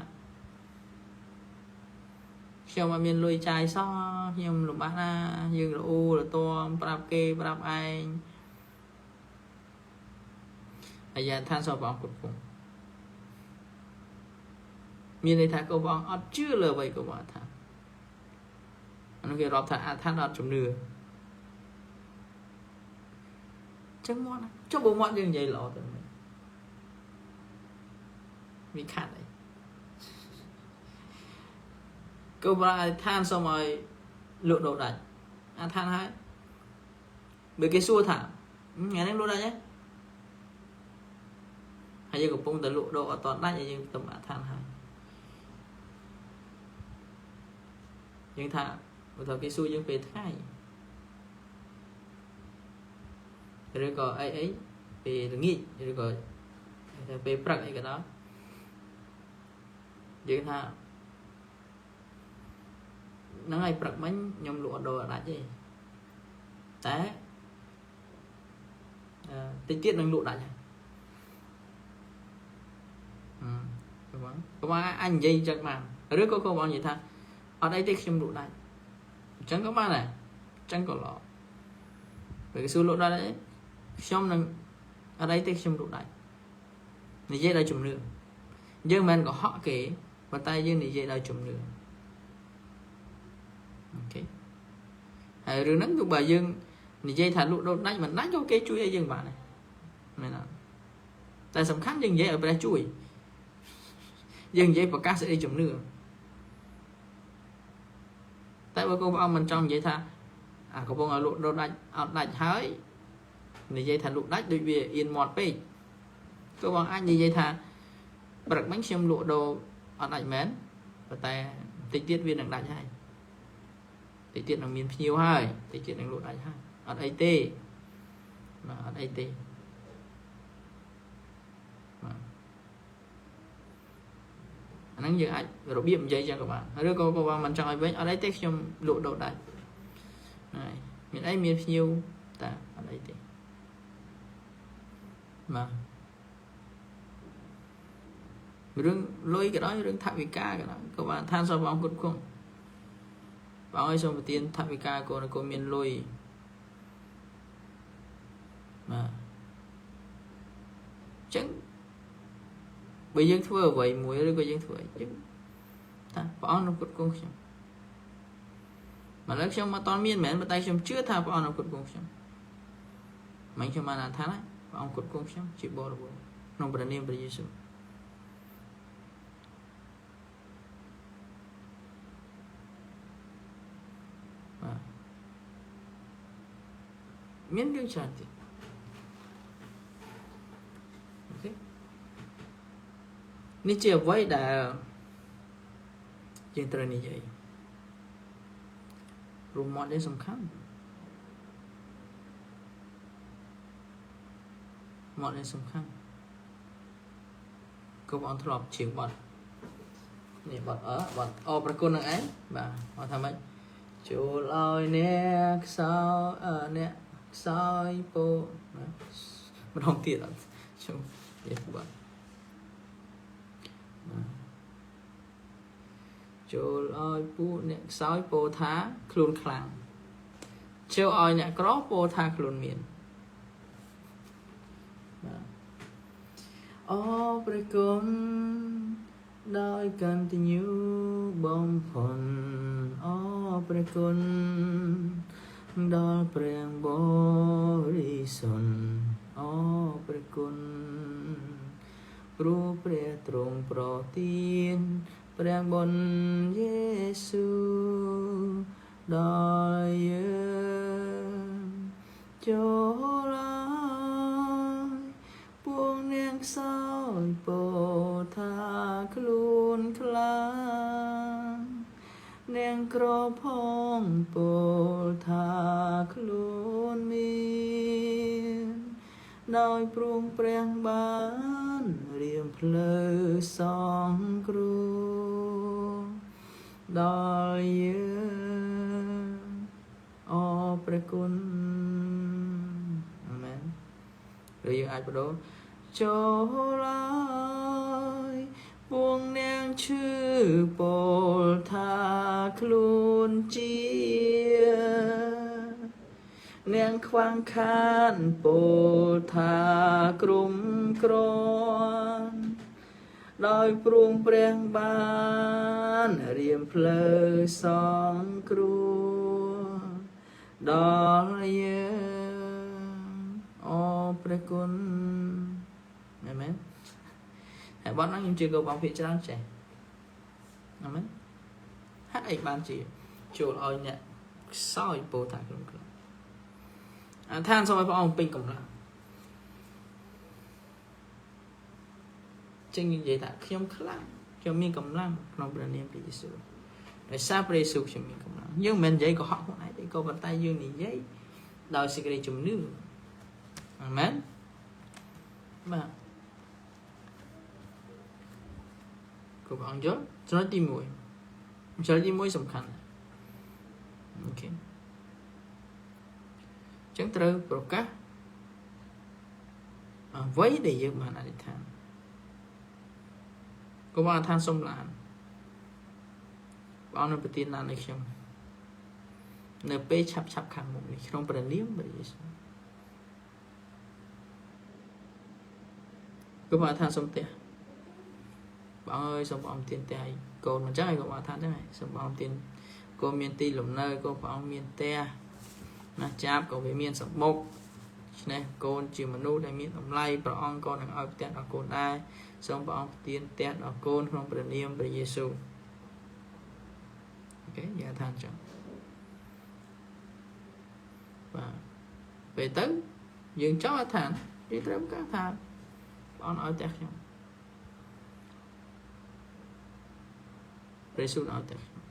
ខ្ញុំអត់មានលុយចាយសោះខ្ញុំលំបាកណាយើងរអ៊ូរទាំប្រាប់គេប្រាប់ឯងអាយ៉ាឋានសពព្រះអង្គគ្រប់គ្រងមានន័យថាក៏ព្រះអង្គអត់ជឿលើអ្វីក៏ព្រះអង្គថាអានោះគេរាប់ថាអថានអត់ជំនឿចឹងមកចុះបើមកយើងនិយាយល្អទៅមិនវាខាត់អីក៏បើអថានសូមឲ្យលក់ដូរដាច់អថានហើយបើគេសួរថាថ្ងៃនេះលក់ដាច់ទេហើយយើងកំពុងតែលក់ដូរអត់តដាច់ហើយយើងទៅអថានហើយយើងថាបើថាគេសួរយើងពេលថ្ងៃឬក៏អីពេលល្ងាចឬក៏ពេលព្រឹកអីក៏ដោយយើងថាហ្នឹងហើយព្រឹកមិញខ្ញុំលក់ដូរអត់ដាច់ទេតែតិចទៀតនឹងលក់ដាច់ហើយកុំអញនិយាយចឹងបានឬក៏កុំអញនិយាយថាអត់អីទេខ្ញុំលក់ដាច់អញ្ចឹងក៏បានដែរអញ្ចឹងក៏ល្អពេលគេសួរលក់ដាច់អីខ្ញុំនឹងអត់អីទេខ្ញុំលក់ដាច់និយាយដោយជំនឿយើងមិនមែនកុហកគេប៉ុន្តែយើងនិយាយដោយជំនឿអូខេហើយរឿងហ្នឹងទោះបើយើងនិយាយថាលក់ដូរដាច់មិនដាច់ក៏គេជួយឲ្យយើងបានដែរមែនអត់តែសំខាន់យើងនិយាយឲ្យព្រះជួយយើងនិយាយប្រកាសសេចក្តីជំនឿតែបើកូនព្រះអង្គមិនចង់និយាយថាកំពុងឲ្យលក់ដូរដាច់អត់ដាច់ហើយនិយាយថាលក់ដាច់ដូចវាអៀនមាត់ពេកកូនបងអាចនិយាយថាព្រឹកមិញខ្ញុំលក់ដូរអត់ដាច់មែនប៉ុន្តែតិចទៀតវានឹងដាច់ហើយតិចទៀតនឹងមានភ្ញៀវហើយតិចទៀតនឹងលក់ដាច់ហើយអត់អីទេបាទអត់អីទេអាហ្នឹងយើងអាចរបៀបនិយាយចឹងក៏បានឬក៏បើមិនចង់ឲ្យវិញអត់អីទេខ្ញុំលក់ដូរដាច់ហើយមានអីមានភ្ញៀវតាអត់អីទេបាទរឿងលុយក៏ដោយរឿងថវិកាក៏ដោយក៏បានឋានសួគ៌ព្រះអង្គគ្រប់គ្រងព្រះអង្គឲ្យសូមប្រទានថវិកាកូនកូនមានលុយបាទចឹងបើយើងធ្វើអ្វីមួយឬក៏យើងធ្វើអីយើងថាព្រះអង្គនឹងគ្រប់គ្រងខ្ញុំមកលើខ្ញុំអត់តមានមែនប៉ុន្តែខ្ញុំជឿថាព្រះអង្គនឹងគ្រប់គ្រងខ្ញុំមិនខ្ញុំបានថាណាព្រះអង្គគ្រប់គ្រងខ្ញុំជាបរិបូរណ៍ក្នុងព្រះនាមព្រះយេស៊ូវបាទមានរឿងច្រើនទៀតអូខេនេះជាអ្វីដែលយើងត្រូវនិយាយរួមមកនេះសំខាន់មកនេះសំខាន់ក៏បងធ្លាប់ជាងបាត់នេះបាត់បាត់អប្រគុណនឹងឯងបាទគាត់ថាម៉េចចូលឲ្យអ្នកខ្សោយអ្នកខ្សោយពោម្ដងទៀតអត់ចូលនិយាយបាត់ចូលឲ្យពួកអ្នកខ្សោយពោថាខ្លួនខ្លាំងចូលឲ្យអ្នកក្រពោថាខ្លួនមានអូព្រះគុណដោយកន្តញ្ញូបំផុនអូព្រះគុណដល់ព្រះបរិសុទ្ធអូព្រះគុណព្រោះព្រះទ្រង់ប្រទានព្រះបុណ្យយេស៊ូដល់យើងចូលឲ្យពួកនាងខ្សោយពោថាខ្លួនខ្លាំងនាងក្រផងពោលថាខ្លួនមានដោយព្រមព្រះបាន ភ្លើសងគ្រូដល់យើងអរព្រះគុណអាមែនឬយើងអាចបដូរចូលហើយពួងនាងឈឺពោលថាខ្លួនជានាងខ្វាំងខានពោលថាក្រុមក្រន់ដោយព្រួងព្រះបានរៀមភ្លើសងគ្រូដល់យើងអរព្រះគុណអាមែនហើយបងហ្នឹងខ្ញុំជឿក៏បងភាគច្រើនចេះអាមែនហាក់អីបានជាចូលឲ្យអ្នកខ្សោយពោលថាក្រុមក្រន់អធិដ្ឋានសូមឲ្យព្រះអង្គពេញកម្លាំងចឹងនិយាយថាខ្ញុំខ្លាំងខ្ញុំមានកម្លាំងក្នុងព្រះនាមព្រះយេស៊ូវដោយសារព្រះយេស៊ូវខ្ញុំមានកម្លាំងយើងមិននិយាយកុហកខ្លួនឯងទេក៏ប៉ុន្តែយើងនិយាយដោយសេចក្តីជំនឿអាមែនបាទគ្រប់អង្គយល់ចំណុចទី1ចំណុចទី1សំខាន់អូខេចឹងត្រូវប្រកាសអ្វីដែលយើងបានអធិដ្ឋានក៏បានអធិដ្ឋានសូមឡានបងនឹងប្រទានដល់ឲ្យខ្ញុំនៅពេលឆាប់ខាងមុខនេះក្នុងព្រះនាមព្រះយេស៊ូវក៏បានអធិដ្ឋានសូមផ្ទះបងអើយសូមព្រះអង្គទានផ្ទះឲ្យកូនមិនចឹងហើយក៏បានអធិដ្ឋានចឹងហើយសូមព្រះអង្គទានកូនមានទីលំនៅក៏ព្រះអង្គមានផ្ទះណាចាប់ក៏វាមានសម្បុកឆ្នេះកូនជាមនុស្សដែលមានតម្លៃព្រះអង្គក៏នឹងឲ្យផ្ទះដល់កូនដែរសូមព្រះអង្គប្រទានផ្ទះដល់កូនក្នុងព្រះនាមព្រះយេស៊ូវអូខេយើងថាអញ្ចឹងបាទពេលទៅយើងចង់អធិដ្ឋានយើងត្រូវប្រកាសថាព្រះអង្គឲ្យផ្ទះខ្ញុំព្រះយេស៊ូវឲ្យផ្ទះខ្ញុំ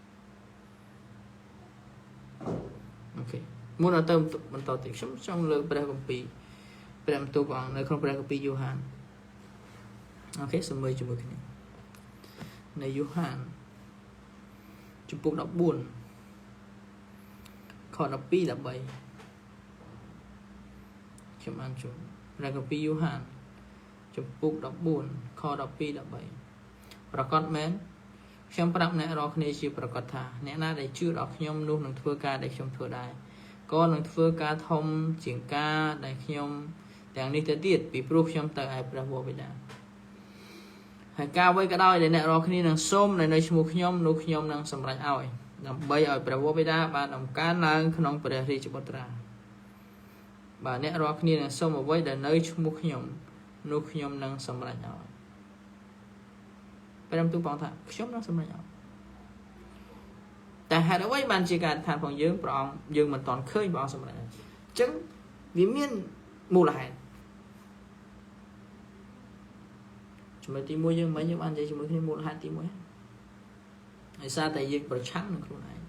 អូខេមុនដល់ទៅបន្តទៀតខ្ញុំចង់លើកព្រះគម្ពីរព្រះបន្ទូលព្រះអង្គនៅក្នុងព្រះគម្ពីរយូហានអូខេសម្មើជាមួយគ្នានៅយូហានជំពូក14ខ12 13ខ្ញុំអានជូនព្រះគម្ពីរយូហានជំពូក14ខ12 13ប្រកាសមែនខ្ញុំប្រាប់អ្នករាល់គ្នាជាប្រកាសថាអ្នកណាដែលជឿដល់ខ្ញុំនោះនឹងធ្វើការដែលខ្ញុំធ្វើដែរក៏នឹងធ្វើការធំជាងការដែលខ្ញុំទាំងនេះទៅទៀតពីព្រោះខ្ញុំទៅឯព្រះវរបិតាហើយការអ្វីក៏ដោយដែលអ្នករាល់គ្នានឹងសូមនៅឈ្មោះខ្ញុំនោះខ្ញុំនឹងសម្រេចឲ្យដើម្បីឲ្យព្រះវរបិតាបានដំកើងឡើងក្នុងព្រះរាជបុត្រាបាទអ្នករាល់គ្នានឹងសូមអ្វីដែលនៅឈ្មោះខ្ញុំនោះខ្ញុំនឹងសម្រេចឲ្យព្រះបន្ទូលបងថាខ្ញុំនឹងសម្រេចឲ្យតែហេតុអ្វីបានជាការឋានផងយើងព្រះអង្គយើងមិនតន់ឃើញព្រះអង្គសម្រេចអញ្ចឹងវាមានមូលហេតុចំណុចទី1យើងមិនយើងបាននិយាយជាមួយគ្នាមូលហេតុទី1ហើយសារតែយើងប្រឆាំងនឹងខ្លួនឯង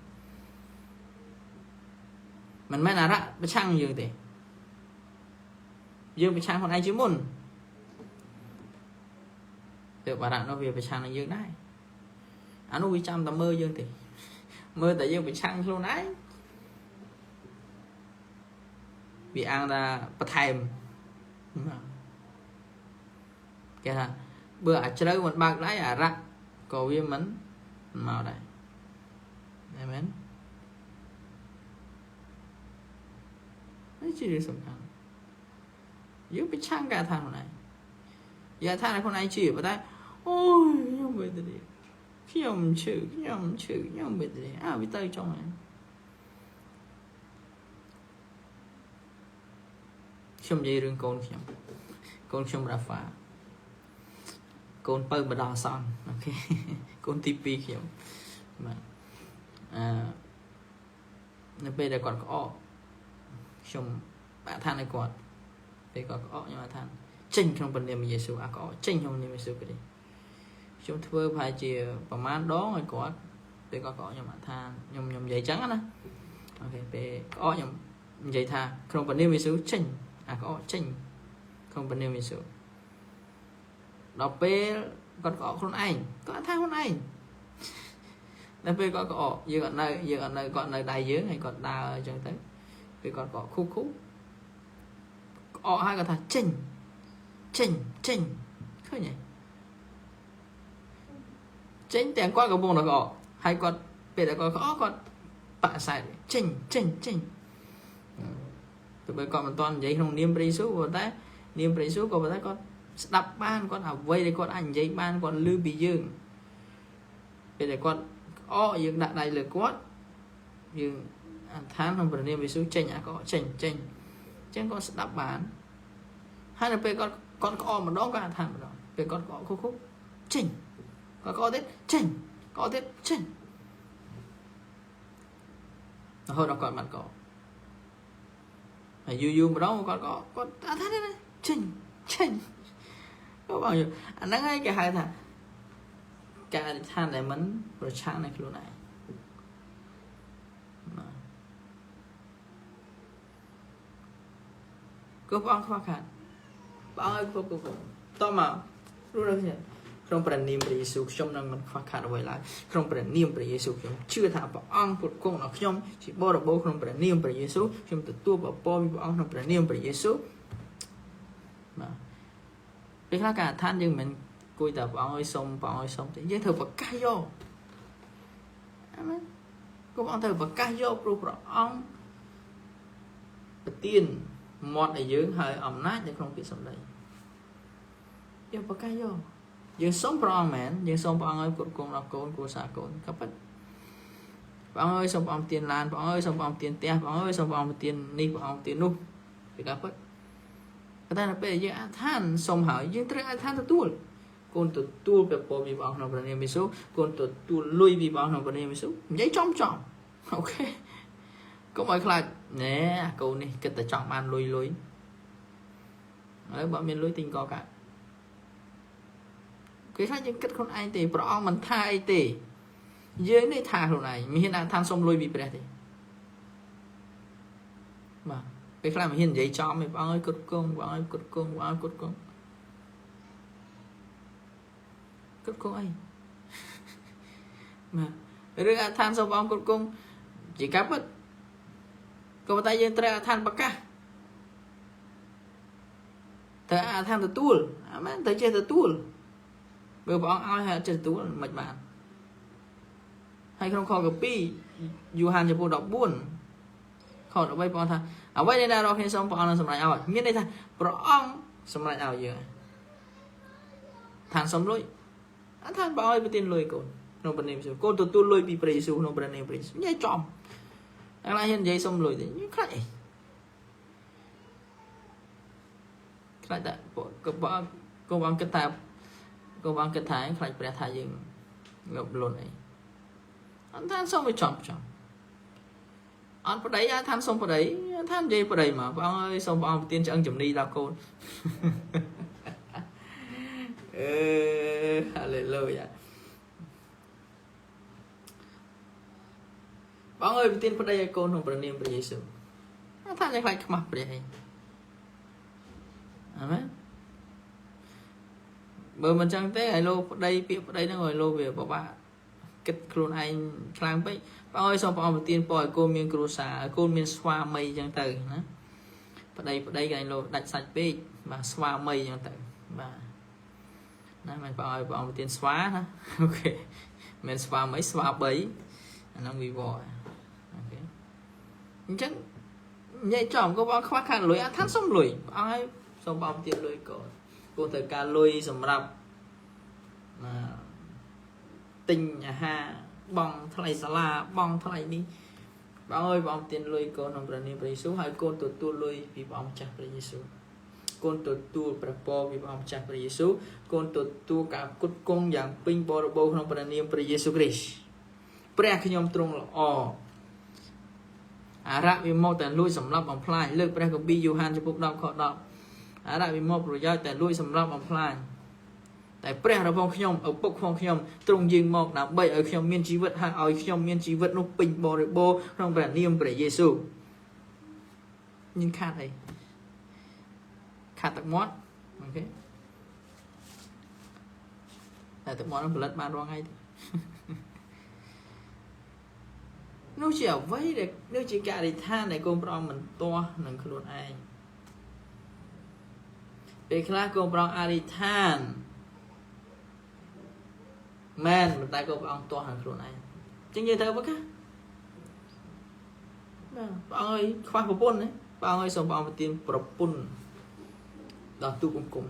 មិនមែនអារៈប្រឆាំងយើងទេយើងប្រឆាំងខ្លួនឯងជាមុនទើបអារៈនោះវាប្រឆាំងនឹងយើងដែរអានោះវាចាំតែមើលយើងទេមើលតែយើងប្រឆាំងខ្លួនឯងវាអាងថាបន្ថែមគេថាបើអាជ្រៅមិនបើកដៃអារៈក៏វាមិនមកដែរអាមែននេះជារឿងសំខាន់យើងប្រឆាំងការថាខ្លួនឯងយើងថាខ្លួនឯងជាប៉ុន្តែអូយខ្ញុំមិនទេខ្ញុំឈឺខ្ញុំមិនទេវាទៅចុងហើយខ្ញុំនិយាយរឿងកូនខ្ញុំរ៉ាហ្វាកូនបើបណ្ដោះអាសន្នអូខេកូនទី2ខ្ញុំបាទនៅពេលដែលគាត់ក្អកខ្ញុំបាក់ថាឲ្យគាត់ពេលគាត់ក្អកខ្ញុំថាចេញក្នុងព្រះនាមយេស៊ូវក្អកចេញក្នុងនាមយេស៊ូវក៏ទេខ្ញុំធ្វើប្រហែលជាប្រហែលដងឲ្យគាត់ពេលគាត់ក្អកខ្ញុំថាខ្ញុំនិយាយចឹងណាអូខេពេលក្អកខ្ញុំនិយាយថាក្នុងព្រះនាមយេស៊ូវចេញក្អកចេញក្នុងព្រះនាមយេស៊ូវ đọc bê còn có con anh có thay con anh đọc bê có giờ còn nơi đại dưỡng hay còn đào ở chẳng tới vì còn có khúc khúc hai cái thằng chỉnh khơi nhỉ chỉnh tiền qua cái buông là hay còn bây giờ còn bạn xài chỉnh tụi bây còn một toàn giấy không niêm bì số của ta niêm bì số của ta con đập ban con học vây để con ảnh giấy ban con lưu bị dương bây giờ con dương đại đại lực quát dương tháng không phải niêm bì số chỉnh có chỉnh con đập bán hay là bây con có mà đó cả thằng đó bây con có khúc chỉnh có tết chỉnh thôi đọc còn mặt có du mà đó con thấy đây chỉnh có bao nhiêu anh đang ngay cái hai thằng cái than này mấn rồi sáng này luôn này có bao nhiêu khác bao nhiêu có to mà luôn rồi trongประเด็นพระเยซูខ្ញុំនឹងមិនខ្វះខាតអ្វីឡើយក្នុងព្រះនាមព្រះយេស៊ូវខ្ញុំជឿថាព្រះអង្គពុតគង់ដល់ខ្ញុំជាបរិបូរក្នុងព្រះនាមព្រះយេស៊ូវខ្ញុំទទួលពរពីព្រះអង្គក្នុងព្រះនាមព្រះយេស៊ូវបាទពេលខ្លះការអធិដ្ឋានយើងមិនគួយតែព្រះអង្គឲ្យសុំទេយើងត្រូវប្រកាសយកអាមែនគង់អង្គត្រូវប្រកាសយកព្រោះព្រះអង្គប្រទានមាត់ឲ្យយើងហើយអំណាចនៅក្នុងពាក្យសម្ដីយើងប្រកាសយកយើងសុំព្រះអង្គមែនយើងសុំព្រះអង្គឲ្យគ្រប់គ្រងដល់កូនគ្រួសារកូនក៏ប៉ុន្តែព្រះអង្គឲ្យសុំព្រះអង្គទានឡានព្រះអង្គឲ្យសុំព្រះអង្គទានផ្ទះព្រះអង្គឲ្យសុំព្រះអង្គទាននេះព្រះអង្គទាននោះពីក៏ប៉ុន្តែនៅពេលយើងអធិដ្ឋានសុំហើយយើងត្រូវអធិដ្ឋានទទួលកូនទទួលព្រះពរពីព្រះអង្គក្នុងព្រះនាមយេស៊ូវកូនទទួលលុយពីព្រះអង្គក្នុងព្រះនាមយេស៊ូវនិយាយចំអូខេកុំឲ្យខ្លាចណែកូននេះគិតតែចង់បានលុយឥឡូវបើមានលុយទិញកកាគេថាយើងគិតខ្លួនឯងទេព្រះអង្គមិនថាអីទេយើងនេះថាខ្លួនឯងមិនហ៊ានដាក់ថាសុំលុយពីព្រះទេបាទពេលខ្លះមិនហ៊ាននិយាយចំទេព្រះអង្គឲ្យគ្រប់គង់ព្រះអង្គឲ្យគ្រប់គង់ព្រះអង្គគ្រប់គង់អីបាទរឿងអធិដ្ឋានសុំព្រះអង្គគ្រប់គង់ជាការពិតក៏ប៉ុន្តែយើងត្រូវអធិដ្ឋានប្រកាសត្រូវអធិដ្ឋានទទួលអាមែនត្រូវចេះទទួលបើព្រះអង្គឲ្យហើយចេះទទួលមិនបានហើយក្នុងខក2យូហានចំពោះ14ខ13ព្រះអង្គថាអ្វីដែលអ្នករកគ្នាសូមព្រះអង្គនឹងសម្រេចឲ្យមានន័យថាព្រះអង្គសម្រេចឲ្យយើងឋានសុំលុយអត់ឋានបើឲ្យប្រទានលុយកូនក្នុងព្រះនាមយេស៊ូវកូនទទួលលុយពីព្រះយេស៊ូវក្នុងព្រះនាមព្រះយេស៊ូវនិយាយចំតែឡើយហ៊ាននិយាយសុំលុយទេខ្លាចអីខ្លាចតែក៏បងគិតថាក៏បងគិតថាខ្លាចព្រះថាយើងងប់លន់អីអត់ថាសុំឲ្យចំអត់ប្តីថាសុំប្តីថានិយាយប្តីមកបងអើយសុំព្រះអង្គប្រទានឆ្អឹងជំនីដល់កូនហាឡេលូយ៉ាបងអើយប្រទានប្តីឲ្យកូនក្នុងព្រះនាមព្រះយេស៊ូវថាយ៉ាងខ្លាចខ្មាស់ព្រះអីអាមែនបើមិនចឹងទេឲ្យលោកប្តីពាក្យប្តីហ្នឹងឲ្យលោកវាពិបាកគិតខ្លួនឯងខ្លាំងពេកបងអើយសូមព្រះអង្គប្រទានពរឲ្យកូនមានគ្រួសារឲ្យកូនមានស្វាមីចឹងទៅណាប្តីគេលោកដាច់សាច់ពេកបាទស្វាមីចឹងទៅបាទណាមិនបងឲ្យព្រះអង្គប្រទានស្វាណាអូខេមិនស្វាមីស្វា3អាហ្នឹងវិវរអូខេអញ្ចឹងនិយាយចំក៏បងខ្វះខាតលុយអត់ថាសុំលុយបងឲ្យសូមបងប្រទានលុយកូនគួរត្រូវការលុយសម្រាប់ទិញអាហារបង់ថ្លៃសាលាបង់ថ្លៃនេះបងអើយបងទានលុយកូនក្នុងព្រះនាមព្រះយេស៊ូវហើយកូនទទួលលុយពីព្រះអង្គម្ចាស់ព្រះយេស៊ូវកូនទទួលព្រះពរពីព្រះអង្គម្ចាស់ព្រះយេស៊ូវកូនទទួលការគុតគង់យ៉ាងពេញបរិបូរណ៍ក្នុងព្រះនាមព្រះយេស៊ូវគ្រីស្ទព្រះខ្ញុំទ្រង់ល្អអារៈវិមុតតែលួចសម្លាប់បំផ្លាញលើកព្រះគម្ពីរយូហានចំពុក10ខ10អារៈវិមុតប្រយោជន៍តែលួចសម្លាប់បំផ្លាញតែព្រះរបស់ខ្ញុំឪពុកของខ្ញុំទ្រង់យាងមកដើម្បីឲ្យខ្ញុំមានជីវិតហើយឲ្យខ្ញុំមានជីវិតនោះពេញបរិបូរណ៍ក្នុងព្រះនាមព្រះយេស៊ូវញខាតអីខាតទឹកមាត់អូខេ តែទឹកមាត់ផលិតបានរាល់ថ្ងៃនោះជាអ្វីដែលនោះជាការអធិដ្ឋានដែលកូនព្រះអង្គមិនទាស់នឹងខ្លួនឯងពេលខ្លះកូនព្រះអង្គអធិដ្ឋានមែនតែកូនព្រះអង្គទាស់នឹងខ្លួនឯងចឹងនិយាយទៅបើកាព្រះអង្គឲ្យខ្វះប្រពន្ធព្រះអង្គឲ្យសូមព្រះអង្គប្រទានប្រពន្ធដល់ទូបង្គំ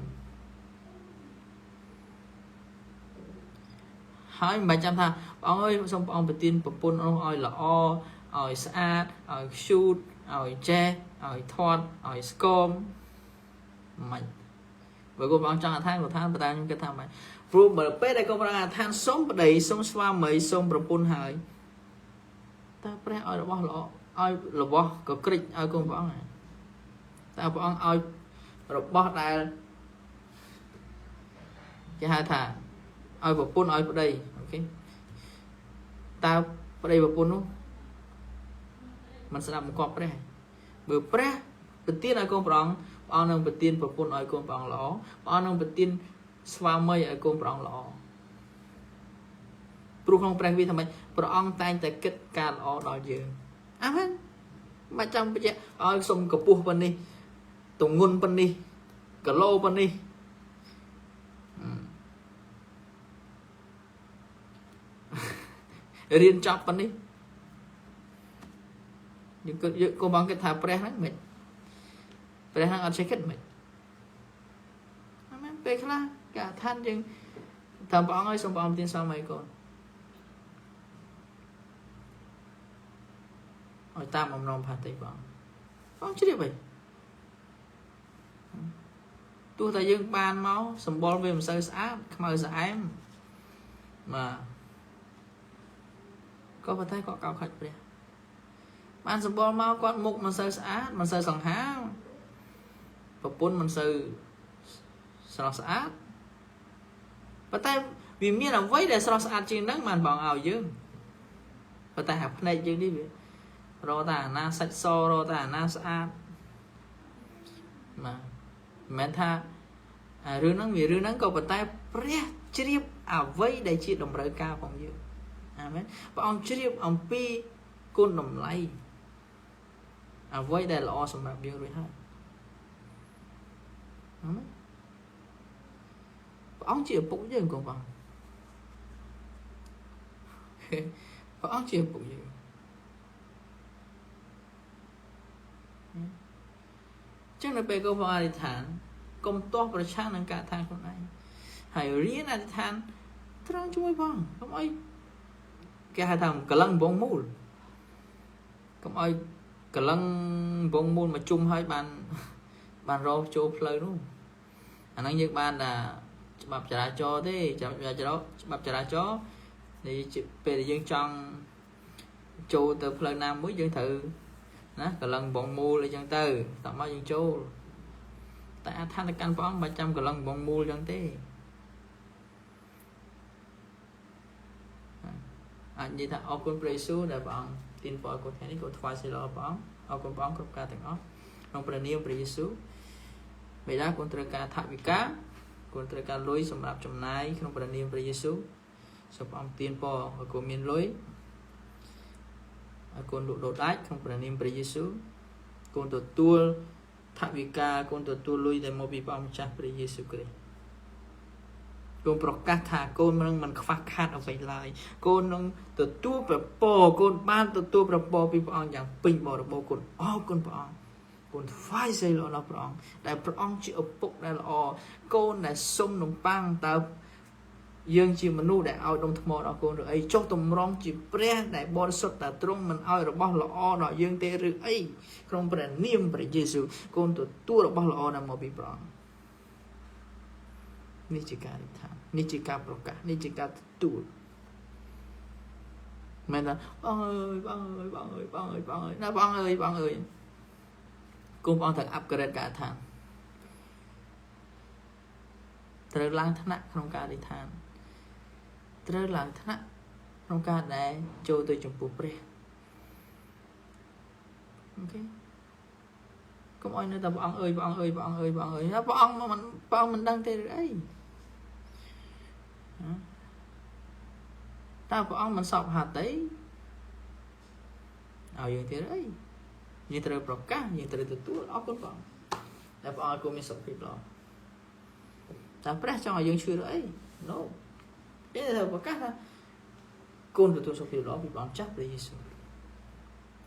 ហើយមិនបាច់ចាំថាព្រះអង្គអើយសូមព្រះអង្គប្រទានប្រពន្ធនោះឲ្យល្អឲ្យស្អាតឲ្យខ្ជូតឲ្យចេះឲ្យធាត់ឲ្យស្គមមិនបើកូនព្រះអង្គចង់អធិដ្ឋានក៏ថាប៉ុន្តែខ្ញុំគិតថាមិនព្រោះបើពេលដែលកូនព្រះអង្គអធិដ្ឋានសូមប្តីសូមស្វាមីសូមប្រពន្ធហើយតើព្រះឲ្យរបស់ល្អឲ្យរបស់ក៏ក្រិចឲ្យកូនព្រះអង្គតែព្រះអង្គឲ្យរបស់ដែលគេហៅថាឲ្យប្រពន្ធឲ្យប្តីអូខេតើប្តីប្រពន្ធនោះมันស្ដាប់បង្គាប់ព្រះបើព្រះប្រទានឲ្យកូនព្រះអង្គព្រះអង្គនឹងប្រទានប្រពន្ធឲ្យកូនព្រះអង្គល្អព្រះអង្គនឹងប្រទានស្វាមីឲ្យកូនព្រះអង្គល្អព្រោះក្នុងព្រះវិហារថាម៉េចព្រះអង្គតែងតែគិតការល្អដល់យើងអាមែនមិនចាំបញ្ជាក់ឲ្យសុំកពស់ប៉ុណ្នេះទងន់ប៉ុណ្នេះគីឡូប៉ុណ្នេះរៀនចប់ប៉ុណ្នេះយើងគិតយកកុំបងគិតថាព្រះហ្នឹងមិនព្រះហ្នឹងអត់ចេះគិតមិនអាមែនពេលខ្លះការឋានយើងតាមព្រះអង្គឲ្យសូមព្រះអង្គទានស្វាមីកូនឲ្យតាមអំណងផាតីបងជ្រាបអីទោះតែយើងបានមកសម្បល់វាមិនសូវស្អាតខ្មៅស្អែមបាទក៏ប៉ុន្តែគាត់កោតខាច់ព្រះបានសម្បល់មកគាត់មុខមិនសូវស្អាតមិនសូវសង្ហាប្រពន្ធមិនសូវស្រស់ស្អាតប៉ុន្តែវាមានអ្វីដែលស្រស់ស្អាតជាងហ្នឹងបានបងឲ្យយើងប៉ុន្តែអាភ្នែកយើងនេះវារកតែអាណាសាច់សរកតែអាណាស្អាតបាទមិនមែនថារឿងហ្នឹងវារឿងហ្នឹងក៏ប៉ុន្តែព្រះជ្រាបអ្វីដែលជាតម្រូវការរបស់យើងអាមែនព្រះអង្គជ្រាបអំពីគុណតម្លៃអ្វីដែលល្អសម្រាប់យើងរួចហើយអាមែនព្រះអង្គជាឪពុកយើងកូនបងព្រះអង្គជាឪពុកយើងចឹងនៅពេលកូនបងអធិដ្ឋានកុំទាស់ប្រឆាំងនឹងការថាខ្លួនឯងហើយរៀនអធិដ្ឋានត្រង់ជាមួយផងកុំអីគេហៅថាកលឹងបងមូលកុំឲ្យកលឹងបងមូលមកជុំហើយបានរកចូលផ្លូវនោះអាហ្នឹងយើងបានថាច្បាប់ចរាចរណ៍ទេច្បាប់ចរាចរណ៍នេះពេលដែលយើងចង់ចូលទៅផ្លូវណាមួយយើងត្រូវណាកលឹងបងមូលអីចឹងទៅតោះមកយើងចូលតែអធិដ្ឋានទៅកាន់ព្រះអង្គមិនចាំកលឹងបងមូលចឹងទេអាចនិយាយថាអរគុណព្រះយេស៊ូវដែលព្រះអង្គទានពរឲ្យគាត់ថ្ងៃនេះក៏ថ្វាយសិលព្រះអង្គអរគុណព្រះអង្គគ្រប់ការទាំងអស់ក្នុងព្រះនាមព្រះយេស៊ូវបិតាគុណត្រូវការថវិកាគុណត្រូវការលុយសម្រាប់ចំណាយក្នុងព្រះនាមព្រះយេស៊ូវសូមព្រះអង្គទានពរឲ្យគាត់មានលុយឲ្យគុណលក់ដូរដាច់ក្នុងព្រះនាមព្រះយេស៊ូវគុណទទួលថវិកាគុណទទួលលុយដែលមកពីព្រះអង្គម្ចាស់ព្រះយេស៊ូវគ្រីស្ទកូនប្រកាសថាកូននឹងមិនខ្វះខាតអ្វីឡើយកូននឹងទទួលប្រពរកូនបានទទួលប្រពរពីព្រះអង្គយ៉ាងពេញបរិបូរណ៍គុណអរគុណព្រះអង្គគុណថ្វាយសិលដល់ព្រះអង្គដែលព្រះអង្គជាឪពុកដែលល្អកូនដែលសុំនំប៉័ងតើយើងជាមនុស្សដែលឲ្យដុំថ្មដល់កូនឬអីចុះតម្រង់ជាព្រះដែលបរិសុទ្ធតែទ្រង់មិនឲ្យរបស់ល្អដល់យើងទេឬអីក្នុងព្រះនាមព្រះយេស៊ូវកូនទទួលរបស់ល្អដែលមកពីព្រះអង្គនេះជាការអធិដ្ឋាននេះជាការប្រកាសនេះជាការទទួលមែនទេបងអើយបងអើយបងអើយបងអើយបងអើយណាបងអើយបងអើយគុំបងត្រូវអាប់ក្រេតការអធិដ្ឋានត្រូវឡើងថ្នាក់ក្នុងការអធិដ្ឋានត្រូវឡើងថ្នាក់ក្នុងការដែលចូលទៅចំពោះព្រះអូខេកុំអោយនៅតែព្រះអង្គអើយព្រះអង្គអើយព្រះអង្គអើយព្រះអង្គអើយព្រះអង្គមិនដឹងទេឬអី taព្រះអង្គមិនសពហាត់ទេឲ្យយើងទៀតអីយើងត្រូវប្រកាសយើងត្រូវទទួលអរគុណព្រះអង្គតែព្រះអង្គគួរមានសុខភាពល្អតែព្រះចង់ឲ្យយើងជឿអី no គេត្រូវប្រកាសថាគូនទទួលសុខភាពល្អពីព្រះអង្គចាស់ព្រះយេស៊ូវ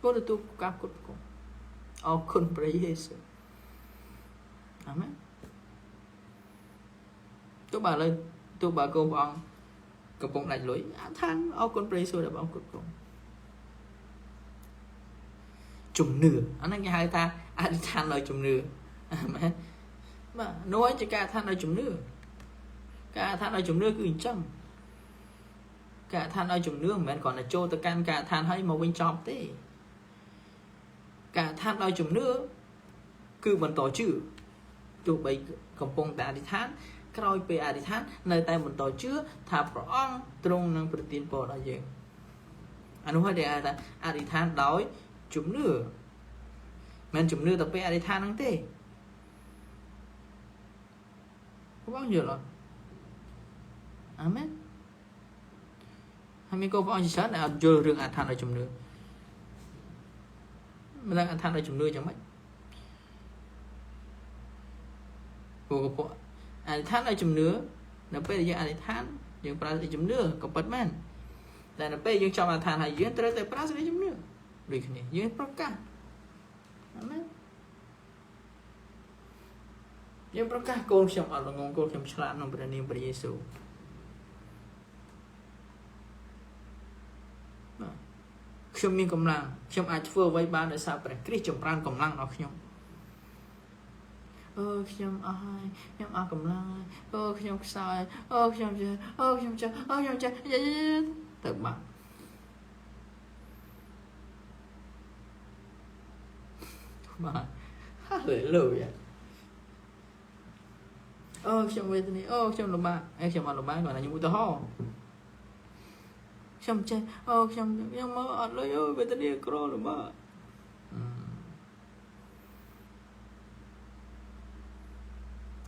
គូនទទួលការគុតគង់អរគុណព្រះយេស៊ូវអាមែនទោះបើលើទោះបើកូនព្រះអង្គកំពុងដាច់លុយអថានអរគុណព្រះយេស៊ូវដែលព្រះអង្គគុតគង់ជំនឿអាហ្នឹងគេហៅថាអធិដ្ឋានដោយជំនឿអាមែនបាទនោះឯងជាការអធិដ្ឋានដោយជំនឿការអធិដ្ឋានដោយជំនឿគឺអញ្ចឹងការអធិដ្ឋានដោយជំនឿមិនមែនគ្រាន់តែចូលទៅកាន់ការអធិដ្ឋានហើយមកវិញចប់ទេការអធិដ្ឋានដោយជំនឿគឺបន្តជឿទោះបីកំពុងតែអធិដ្ឋានក្រោយពេលអធិដ្ឋាននៅតែបន្តជឿថាព្រះអង្គទ្រង់នឹងប្រទានពរដល់យើងអានោះហើយដែលហៅថាអធិដ្ឋានដោយជំនឿមិនជំនឿទៅពេលអធិដ្ឋានហ្នឹងទេបងយល់អត់អាមែនហើយមានកូនព្រះអង្គជាច្រើនដែលអត់យល់រឿងអធិដ្ឋានដោយជំនឿមិនដឹងអធិដ្ឋានដោយជំនឿយ៉ាងម៉េចពួកអធិដ្ឋានដោយជំនឿនៅពេលយើងអធិដ្ឋានយើងប្រើសេចក្តីជំនឿក៏ពិតមែនតែនៅពេលយើងចង់អធិដ្ឋានហើយយើងត្រូវតែប្រើសេចក្តីជំនឿដូចគ្នាយើងប្រកាសអាមែនយើងប្រកាសកូនខ្ញុំអត់ល្ងងកូនខ្ញុំឆ្លាតក្នុងព្រះនាមព្រះយេស៊ូវខ្ញុំមានកម្លាំងខ្ញុំអាចធ្វើអ្វីបានដោយសារព្រះគ្រីស្ទចម្រើនកម្លាំងដល់ខ្ញុំខ្ញុំអស់ហើយខ្ញុំអស់កម្លាំងហើយខ្ញុំខ្សោយខ្ញុំចេះខ្ញុំចេះខ្ញុំចេះទៅបាត់បាទ Hallelujah ខ្ញុំវេទនាខ្ញុំលំបាកខ្ញុំអត់លំបាកគាត់ថាខ្ញុំឧទាហរណ៍ខ្ញុំចេះខ្ញុំមកអត់លុយវេទនាក្រលំបាក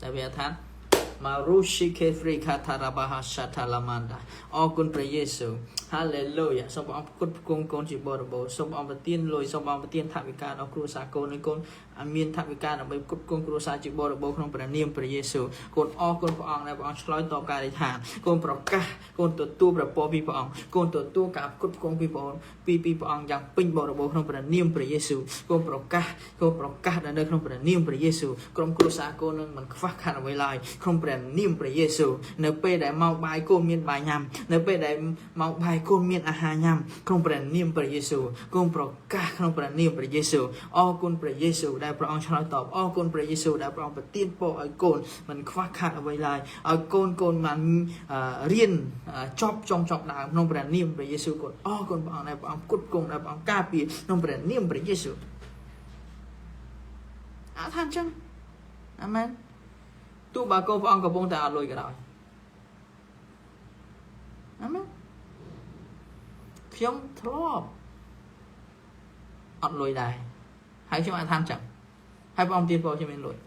តែវាថាมารูชิเคฟริคาทาราบาฮาชาทาลามันดาออกุนพระเยซูฮาเลลูยาសូមព្រះអង្គគុតគង់កូនជាបរិបូរសូមព្រះអង្គប្រទានលុយសូមព្រះអង្គប្រទានថវិកាដល់គ្រួសារកូននិងកូនមានថវិកាដើម្បីគុតគង់គ្រួសារជាបរិបូរក្នុងព្រះនាមព្រះយេស៊ូវកូនអរគុណព្រះអង្គដែលព្រះអង្គឆ្លើយតបការអធិដ្ឋានកូនប្រកាសកូនទទួលព្រះពរពីព្រះអង្គកូនទទួលការគុតគង់ពីព្រះអង្គពីព្រះអង្គយ៉ាងពេញបរិបូរក្នុងព្រះនាមព្រះយេស៊ូវកូនប្រកាសដែលនៅក្នុងព្រះនាមព្រះយេស៊ូវក្រុមគ្រួសារកូននឹងមិនខ្វះខាតអ្វីឡើយក្នុងព្រះនាមព្រះយេស៊ូវនៅពេលដែលមកបាយកូនមានបាយញ៉ាំនៅពេលដែលមកបាយកូនមានអាហារញ៉ាំក្នុងព្រះនាមព្រះយេស៊ូវកូនប្រកាសក្នុងព្រះនាមព្រះយេស៊ូវអរគុណព្រះយេស៊ូវដែលព្រះអង្គឆ្លើយតបអរគុណព្រះយេស៊ូវដែលព្រះអង្គប្រទានពរឲ្យកូនមិនខ្វះខាតអ្វីឡើយឲ្យកូនបានរៀនចប់ចុងចប់ដើមក្នុងព្រះនាមព្រះយេស៊ូវកូនអរគុណព្រះអង្គដែលព្រះអង្គគុតគង់ដែលព្រះអង្គការពារក្នុងព្រះនាមព្រះយេស៊ូវអត់ថាអញ្ចឹងអាមែនទោះបើកូនព្រះអង្គកំពុងតែអត់លុយក៏ដោយអាមែនខ្ញុំធ្លាប់អត់លុយដែរហើយខ្ញុំអត់ថាអញ្ចឹងហើយព្រះអង្គទានពរខ្ញុំមានលុយ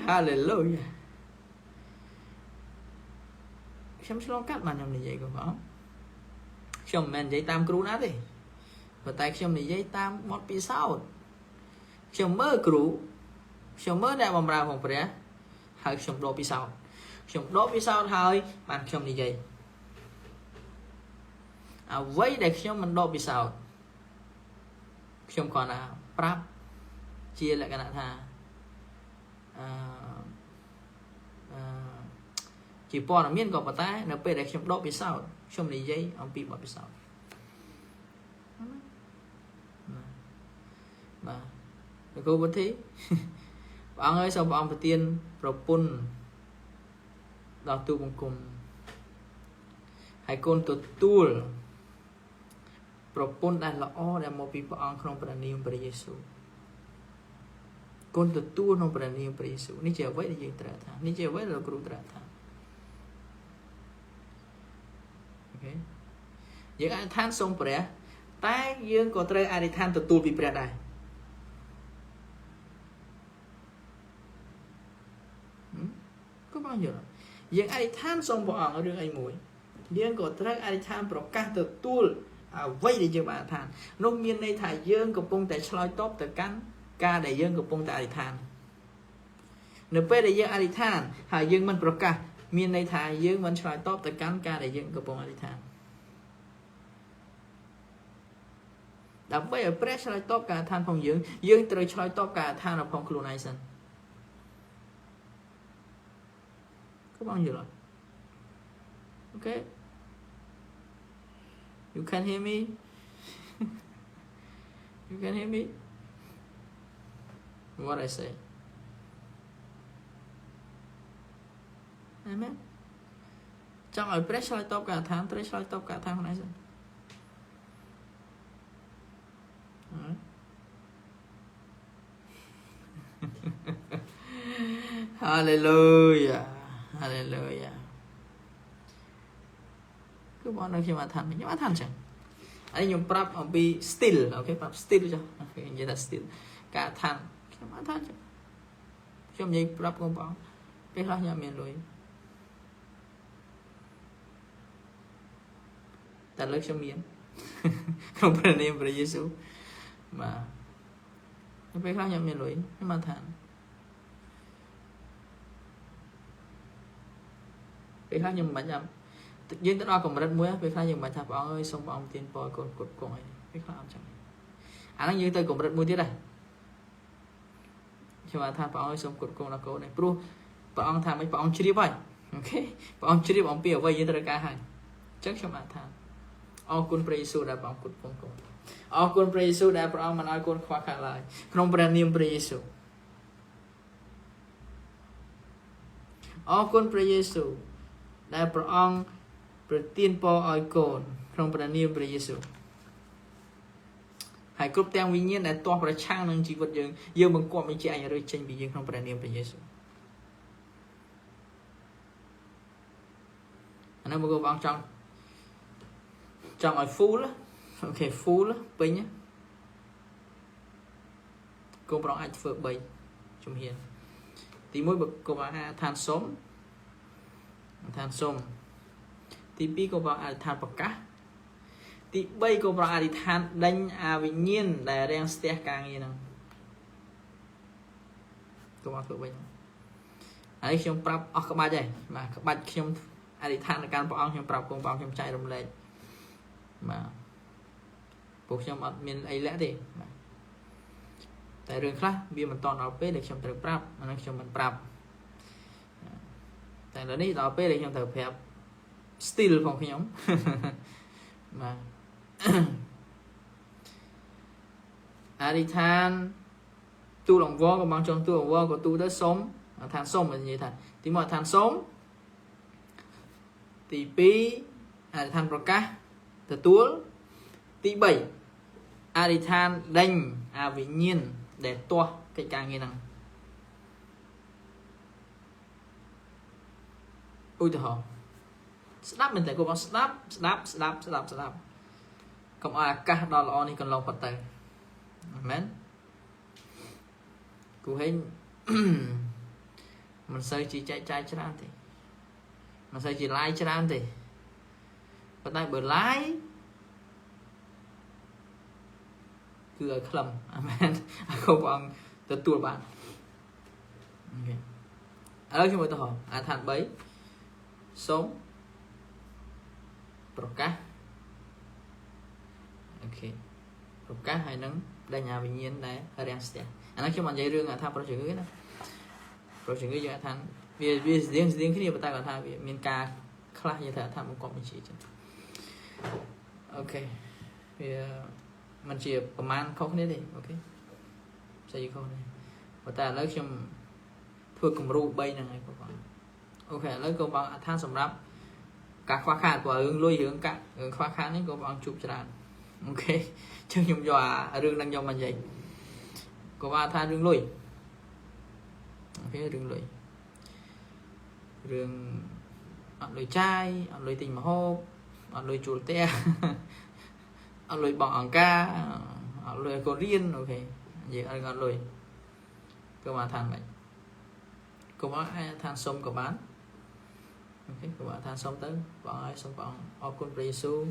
Hallelujah ខ្ញុំឆ្លងកាត់បានខ្ញុំនិយាយកូនបងខ្ញុំមិនមែននិយាយតាមគ្រូណាទេប៉ុន្តែខ្ញុំនិយាយតាមបទពិសោធន៍ខ្ញុំមើលគ្រូខ្ញុំមើលអ្នកបម្រើของព្រះហើយខ្ញុំដកពិសោធន៍ហើយបានខ្ញុំនិយាយអ្វីដែលខ្ញុំមិនដកពិសោធន៍ខ្ញុំគ្រាន់តែប្រាប់ជាលក្ខណៈថាជាព័ត៌មានក៏ប៉ុន្តែនៅពេលដែលខ្ញុំដកពិសោធន៍ខ្ញុំនិយាយអំពីបទពិសោធន៍បាទលោកគ្រូបុទ្ធីព្រះអង្គហើយសូមព្រះអង្គប្រទានប្រពន្ធដល់ទូបង្គំហើយកូនទទួលប្រពន្ធដែលល្អដែលមកពីព្រះអង្គក្នុងព្រះនាមព្រះយេស៊ូវកូនទទួលក្នុងព្រះនាមព្រះយេស៊ូវនេះជាអ្វីដែលយើងត្រូវថានេះជាអ្វីដែលលោកគ្រូត្រូវថាអូខេយើងអធិដ្ឋានសូមព្រះតែយើងក៏ត្រូវអធិដ្ឋានទទួលពីព្រះដែរ bao nhiêu dương ai than xong bỏ ở đường ai mũi dương có trách ai than pro cá từ tuôn vây để cho bạn than nông miền này thải dương của bông tại sloi top từ cắn ca để dương của bông tại than nửa pe để dương ai than hải dương mình pro cá miền này thải dương mình sloi top từ cắn ca để dương của bông ai than đọc bây giờ press sloi top cả than phòng dương từ sloi top cả than ở phòng khuôn này sân có bao nhiêu rồi okay you can hear me you can hear me what I say amen trong ở press slide top cả tháng press slide top cả tháng hôm nay rồi hallelujah hallelujah cứ bọn nó khi mà thành chẳng anh dùng prap ở bị still ok prap still cho ok như là still cả thành khi mà thành chẳng trong như prap con bọn biết là nhà mình rồi ta lấy cho miếng không phải niệm về Giêsu mà biết là nhà mình rồi nhưng mà thành biết là nhưng mà nhầm dương tới đó còn rất muối việc khai nhưng mà thằng ông ơi xong ông tiền bò còn cột cùng ấy việc khai ông chẳng anh đang dương tới cũng rất muối tiết đây nhưng mà thằng ông ơi xong cột cùng là cô này pro ông thằng mấy ông chửi vậy ok ông chửi ông bịa vậy dương tới cả hai chắc cho mà thằng ông quân Presu đã ông cột cùng ông quân Presu đã ông mà nói quân khoa khai lại không phải niệm Presu ông quân Presu đã ông tiên po oi cồn trongประเนียพระเยซูหายกรุบแตงวิญญาณแต่ตัวประช่างนึงชีวิตยังบังคับไม่ใช่อะไรเลยเช่นบียังtrongประเนียพระเยซูอันนั้นมันก็บางจังไอ้ฟูละโอเคฟูละไปเนี่ยก็บางไอ้เฟื่องใบชมเฮียนตีมวยแบบก็บางทานส้มទី2ក៏ប្រអធិដ្ឋានប្រកាសទី3ក៏ប្រអធិដ្ឋានដេញអាវិញ្ញាណដែលរាំងស្ទះការងារហ្នឹងក៏មកធ្វើវិញហើយខ្ញុំប្រាប់អស់ក្បាច់ហើយបាទក្បាច់ខ្ញុំអធិដ្ឋានដល់ព្រះអង្គខ្ញុំប្រាប់កូនបងខ្ញុំចែករំលែកបាទពួកខ្ញុំអត់មានអីលាក់ទេបាទតែរឿងខ្លះវាមិនតន់ដល់ពេលដែលខ្ញុំត្រូវប្រាប់អានោះខ្ញុំមិនប្រាប់តែដល់នេះដល់ពេលដែលខ្ញុំត្រូវប្រាប់ still ของខ្ញុំបាទអធិដ្ឋានទូលអង្វរក៏បងចង់ទូលអង្វរក៏ទូទៅសុំឋានសុំនិយាយថាទី1ឋានសុំទី2អធិដ្ឋានប្រកាសទទួលទី3អធិដ្ឋានដេញអាវិញ្ញាណដែលទាស់កិច្ចការងារហ្នឹងឧទាហរណ៍ស្ដាប់មែនតែគាត់បងស្ដាប់កុំឲ្យអាកាសដល់ល្អនេះកន្លងផុតទៅអាមែនគូហេងមិនសូវជាចែកចាយច្រើនទេមិនសូវជាឡាយច្រើនទេប៉ុន្តែបើឡាយគឺឲ្យខ្លឹមអាមែនឲ្យគ្រប់ព្រះអង្គទទួលបានអូខេឥឡូវខ្ញុំឧទាហរណ៍អាឋាន3សូមប្រកាសអូខេប្រកាសហើយនឹងដេញអាវិញ្ញាណដែលរាំងស្ទះអានេះខ្ញុំមិននិយាយរឿងថាប្រូជំងឺណាប្រូជំងឺយើងថាវាស្តៀងគ្នាប៉ុន្តែគាត់ថាវាមានការខ្លះយើងថាបង្កប់បញ្ជាចឹងអូខេវាមិនជាប្រមាណខុសគ្នាទេអូខេផ្សេងខុសនេះប៉ុន្តែឥឡូវខ្ញុំធ្វើគំរូ3ហ្នឹងហើយបងអូខេឥឡូវក៏បងថាសម្រាប់ការខ្វះខាតព្រោះរឿងលុយរឿងកាក់រឿងខ្វះខាតនេះក៏បងជួបច្រើនអូខេចឹងខ្ញុំយកអារឿងហ្នឹងយកមកនិយាយក៏ថារឿងលុយអូខេរឿងលុយរឿងអត់លុយចាយអត់លុយទិញម្ហូបអត់លុយជួលផ្ទះអត់លុយបង់អង្ការអត់លុយឲ្យកូនរៀនអូខេនិយាយអត់លុយក៏មកថាម៉េចក៏មកថាសុំក៏បាន ok các bạn than xong tới bọn ai xong bọn ở con pre su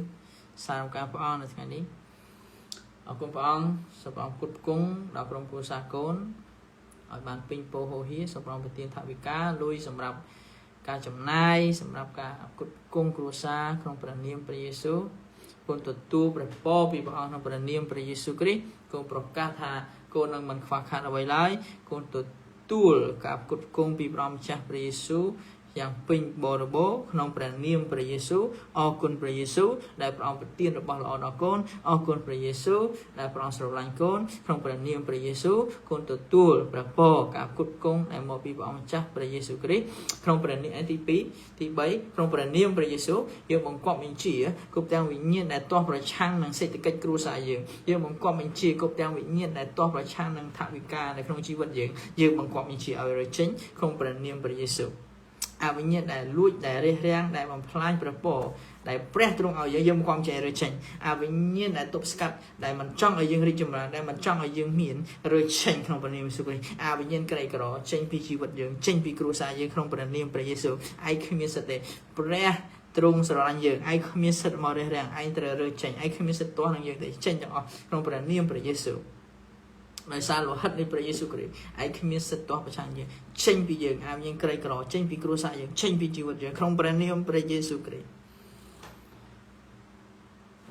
sao cả bọn là ngày đi ở con bọn xong bọn cút cung đào trong cô sa côn ở bàn pin po hồ hí xong bọn tiên thảo bị cá lui xongรับcá chấm nai xongรับcá cút cung cô sa không phải niệm pre su con tụt tu pre po bị bọn không phải niệm pre su kri con pro cá tha con năng mình phá khăn ở vậy lại con tụt tu cả cút cung bị bọn cha pre suอย่างពេញបរិបូរក្នុងព្រះនាមព្រះយេស៊ូវអរគុណព្រះយេស៊ូវដែលព្រះអង្គប្រទានរបស់ល្អដល់កូនអរគុណព្រះយេស៊ូវដែលព្រះអង្គស្រឡាញ់កូនក្នុងព្រះនាមព្រះយេស៊ូវកូនទទួលព្រះពរការគុតគង់ដែលមកពីព្រះអង្គម្ចាស់ព្រះយេស៊ូវគ្រីស្ទក្នុងព្រះនាមទី2ទី3ក្នុងព្រះនាមព្រះយេស៊ូវយើងបង្គាប់បញ្ជាគ្រប់ទាំងវិញ្ញាណដែលទាស់ប្រឆាំងនឹងសេដ្ឋកិច្ចគ្រួសារយើងបង្គាប់បញ្ជាគ្រប់ទាំងវិញ្ញាណដែលទាស់ប្រឆាំងនឹងថវិកានៅក្នុងជីវិតយើងបង្គាប់បញ្ជាឲ្យរើចេញក្នុងព្រះនាមព្រះយេស៊ូវអាវិញ្ញាណដែលលួចដែលរះរាំងដែលបំផ្លាញព្រះពរដែលព្រះទ្រង់ឲ្យយើងមកចេះរើចេញអាវិញ្ញាណដែលទប់ស្កាត់ដែលមិនចង់ឲ្យយើងរីកចម្រើនដែលមិនចង់ឲ្យយើងមានរើចេញក្នុងព្រះនាមយេស៊ូវគ្រីស្ទអាវិញ្ញាណក្រីក្រចេញពីជីវិតយើងចេញពីគ្រួសារយើងក្នុងព្រះនាមព្រះយេស៊ូវឯងគ្មានសិទ្ធិទេព្រះទ្រង់ស្រឡាញ់យើងឯងគ្មានសិទ្ធិមករះរាំងឯងត្រូវរើចេញឯងគ្មានសិទ្ធិទាស់នឹងយើងទេចេញទាំងអស់ក្នុងព្រះនាមព្រះយេស៊ូវដោយសារលោហិតនៃព្រះយេស៊ូវគ្រីស្ទឯងគ្មានសិទ្ធិទាស់ប្រឆាំងយើងចេញពីយើងអាយើងក្រីក្រចេញពីគ្រួសារយើងចេញពីជីវិតយើងក្នុងព្រះនាមព្រះយេស៊ូវគ្រីស្ទ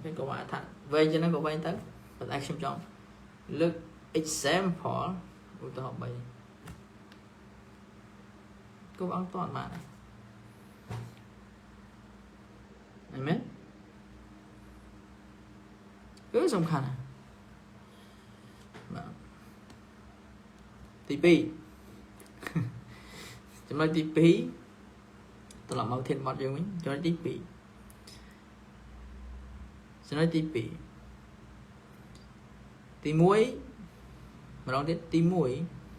ពេលក៏ថាវែងចឹងហ្នឹងក៏វែងទៅប៉ុន្តែខ្ញុំចង់លើក example ឧទាហរណ៍3ក៏អត់តបានដែរអីមែនគឺសំខាន់ណាស់ទី2ចំណុចទី2ត្រឡប់មកធានបត់យើងវិញចំណុចទី2ចំណុចទី2ទី1ម្ដងទៀតទី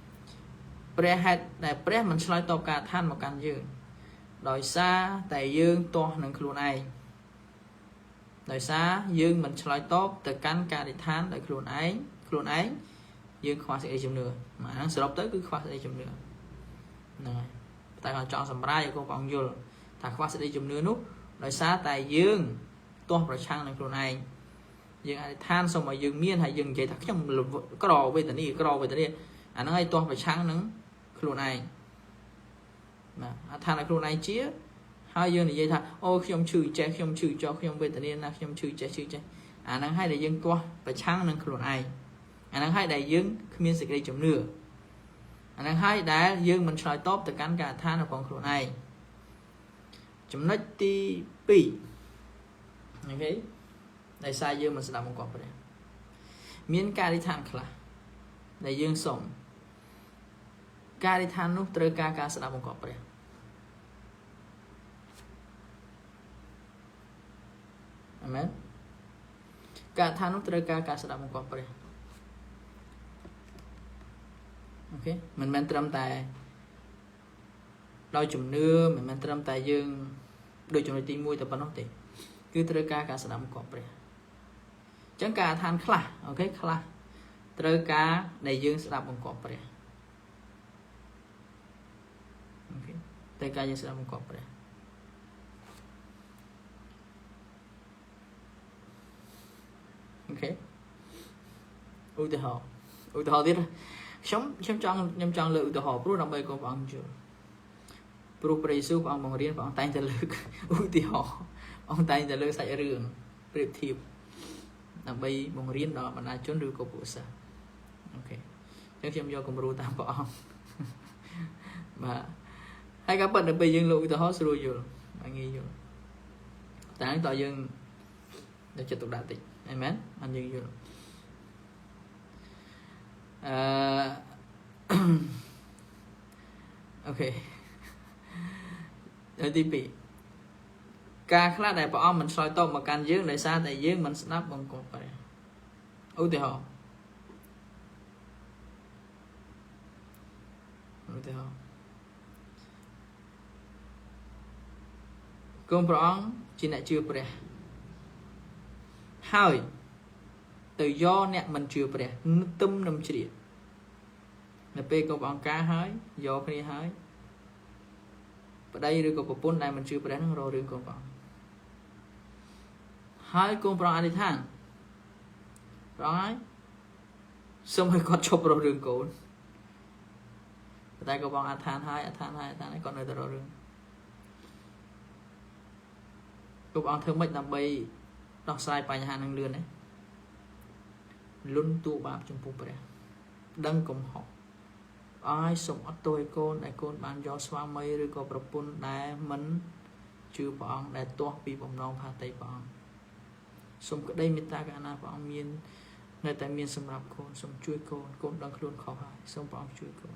1ព្រះហេតុដែលព្រះមិនឆ្លើយតបការឋានមកកាន់យើងដោយសារតែយើងទាស់នឹងខ្លួនឯងដោយសារយើងមិនឆ្លើយតបទៅកាន់ការអធិដ្ឋានដោយខ្លួនឯងយើងខ្វះសេចក្តីជំនឿអាហ្នឹងសរុបទៅគឺខ្វះសេចក្តីជំនឿហ្នឹងហើយតែគាត់ចង់សម្រាប់ឲ្យបងយល់ថាខ្វះសេចក្តីជំនឿនោះដោយសារតែយើងទាស់ប្រឆាំងនឹងខ្លួនឯងយើងអធិដ្ឋានសូមឲ្យយើងមានហើយយើងនិយាយថាខ្ញុំក្រវេទនាអាហ្នឹងឲ្យទាស់ប្រឆាំងនឹងខ្លួនឯងបាទអធិដ្ឋានឲ្យខ្លួនឯងជាហើយយើងនិយាយថាអូខ្ញុំឈឺចេះខ្ញុំឈឺចុះខ្ញុំវេទនាណាខ្ញុំឈឺចេះអាហ្នឹងឲ្យតែយើងទាស់ប្រឆាំងនឹងខ្លួនឯងអាហ្នឹងហើយដែលយើងគ្មានសេចក្តីជំនឿអាហ្នឹងហើយដែលយើងមិនឆ្លើយតបទៅកាន់ការអធិដ្ឋានរបស់ខ្លួនឯងចំណុចទី2អូខេដោយសារយើងមិនស្ដាប់បង្គាប់ព្រះមានការអធិដ្ឋានខ្លះដែលយើងសុំការអធិដ្ឋាននោះត្រូវការស្ដាប់បង្គាប់ព្រះអាមែនការអធិដ្ឋាននោះត្រូវការស្ដាប់បង្គាប់ព្រះអូខេមិនមែនត្រឹមតែដោយជំនឿមិនមែនត្រឹមតែយើងដូចចំណុចទី1តែប៉ុណ្ណោះទេគឺត្រូវការស្ដាប់បង្គាប់ព្រះអញ្ចឹងការអធិដ្ឋានខ្លះអូខេខ្លះត្រូវការដែលយើងស្ដាប់បង្គាប់ព្រះអូខេត្រូវការយើងស្ដាប់បង្គាប់ព្រះអូខេឧទាហរណ៍ទៀតខ្ញុំចង់លើកឧទាហរណ៍ព្រោះដើម្បីកូនព្រះអង្គយល់ព្រោះព្រះយេស៊ូវព្រះអង្គបង្រៀនព្រះអង្គតែងតែលើកឧទាហរណ៍អង្គតែងតែលើកសាច់រឿងប្រៀបធៀបដើម្បីបង្រៀនដល់បណ្ដាជនឬក៏ពួកសិស្សអូខេអញ្ចឹងខ្ញុំយកគំរូតាមព្រះអង្គបាទហើយក៏ប៉ុន្តែពេលយើងលើកឧទាហរណ៍ស្រួលយល់ងាយយល់តែតើយើងយកចិត្តទុកដាក់តិចអីមែនអត់យើងយល់អូខេទី2ការខ្លះដែលព្រះអង្គមិនឆ្លើយតបមកកាន់យើងដោយសារតែយើងមិនស្ដាប់បង្គាប់ព្រះឧទាហរណ៍គុំព្រះអង្គជាអ្នកជឿព្រះហើយទៅយកអ្នកមិនជឿព្រះទឹមនឹងជ្រៀតនៅពេលគុំព្រះអង្គការហើយយកគ្នាហើយ บได้หรือก็ปุ่นได้มันชื่อประเด็นรอเรื่องกองให้กองปรองอธิษฐานร้อยสมัยก่อนชอบรอเรื่องโกนแต่ก็บอกอธิษฐานให้ก่อนในแต่รอเรื่องก็บอกเธอไม่นำไปดอกทรายไปหาหนึ่งเดือนđấyลุ้นตัวบาปจมปูไปดังกลมหอกai sống ở tôi con đại con ban do xóa mây rồi có bậc pun đại mẫn chư bọn đại toa bị bom non pha tay bọn sống cái đây mình ta cả na bọn miên nơi tại miên sầm rạp con chui con đang luôn khó hại sống bọn chui con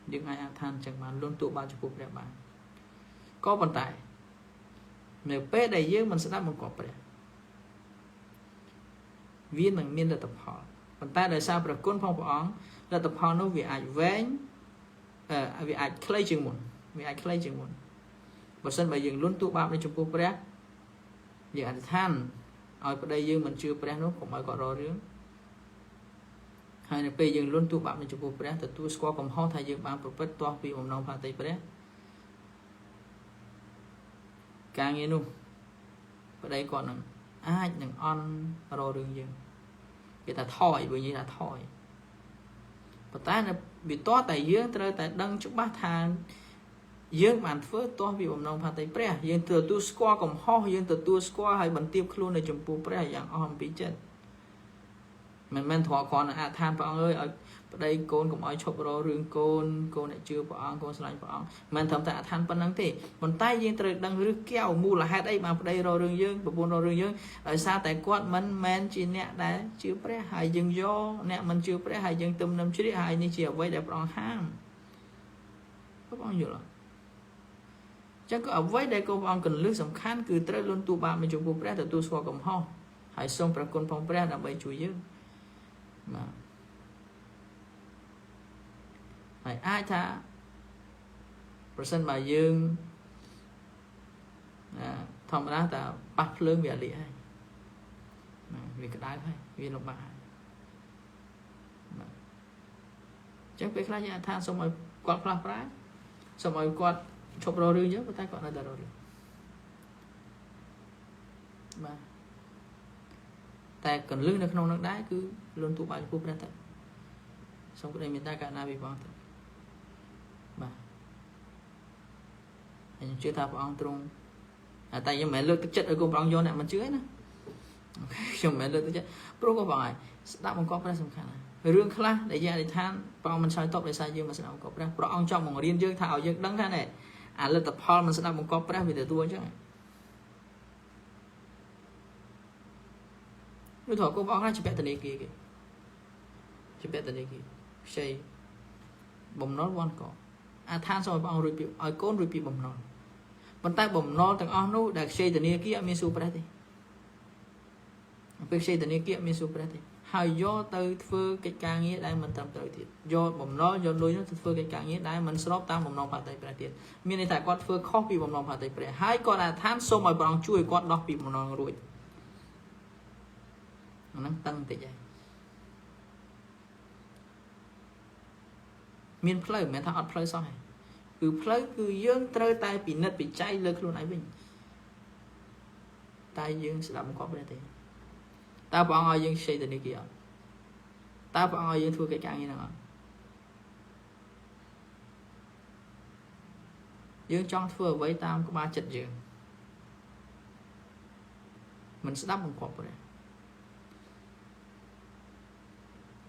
những ai ăn than chẳng bàn luôn tụ bao cho cuộc đẹp bạn có vận tải nếu bé đầy dưới mình sẽ đáp một cọp đẹp viên bằng miên là tập họ còn ta đời sauประคุณของพระองค์และแต่พอนู้วิอาจแว้งวิอาจเคลื่อนจึงหมุนวิอาจเคลื่อนจึงหมุนบทสนไปยังลุ้นตัวบาปในจุดปุ๊บแรกอย่างอธิษฐานเอาไปได้ยังมันชื่อแรกนู้นผมเอาก่อนรอเรื่องให้ในไปยังลุ้นตัวบาปในจุดปุ๊บแรกแต่ตัวสกอร์ของห้องไทยยังบางประเภทตัวปีผมน้องพาไปแรกการเงี้ยนู้นไปได้ก่อนหนึ่งหนึ่งออนรอเรื่องยังcái ta thổi bởi như là thổi và ta là bị to tại dương trời tại đăng chúc bát thang dương bản phước to vì bầm nông pha tay pre dương từ tu squat cùng ho dương từ tu squat hay bẩn tiêm luôn để chụp pu pre dạng om bị chết mình thọ còn là tham vào ơi ở đây côn cũng ở chụp rồi rừng côn lại chưa vào côn slide vào mình thầm tại than phân năng thì bàn tay dương trời đang rước keo mua là hai đây mà đây rồi rừng dương và buôn rồi rừng dương ở xa tại quát mình chỉ nè đã chưa pre hai dương do nè mình chưa pre hai dương tùm năm chứ hai như chiều với đẹp rong ham có bao nhiêu rồi chắc có ở với đây cô ông cần lướt sầm khăn cứ tới luôn tu ba mình chụp pu pre từ tu squat cùng ho hai xong pre côn phong pre là bay chui dương mà phải ai tha person mà dương thông đó ta bắt lương về lịa vì cái đái thôi vì nó bà chắc biết là nhà tha xong rồi quạt phá phá xong rồi quạt chụp rồi rư nhớ của ta còn là rồi mà ta cần lương được không nó đái cứ luôn tụ bài của ra thật xong cái này mình ta cả na bị vong thật mà anh chưa thà ông trung tại vì mẹ lừa tức chết ở cùng ông vô này mình chứa nè xong mẹ lừa tức chết pro có bài đã một con ra sầm khăn rương khla để ra để than bao mình soi tóc để sai dương mà sẽ làm cọp ra pro ông trong một riêng dương thảo dương đắng thế này lên tập hall mình sẽ làm một cọp ra vì từ tua chứ người thọ cô bong ra chỉ biết từ đây kia chỉ biết từ đây kia xây bầm nón quan cỏ than xong rồi bong rồi bị ở côn rồi bị bầm nón bàn tay bầm nón thằng on nó đã xây từ đây kia mình sụp ra thì bây xây từ đây kia mình sụp ra thì hay do từ phơi cái càng nghĩa đây mình tầm tới thì do bầm nón do lối nó phơi cái càng nghĩa đây mình slop tam bầm nón phá tay ra tiền mình này tại con phơi khó bị bầm nón phá tay ra hai con là than xong rồi bong chui con đọc bị bầm nón rồi nó tăng tới vậy miền phơi mẹ thằng phơi sao này cứ phơi cứ dương trơi tay bị nứt bị cháy lên luôn ấy mình tay dương sẽ làm một cọp đây thì ta bảo ai dương xây từ đây kia ta bảo ai dương thua cái càng như nào dương trong thua với tam có 3 trận dương mình sẽ đắp một cọp vào đây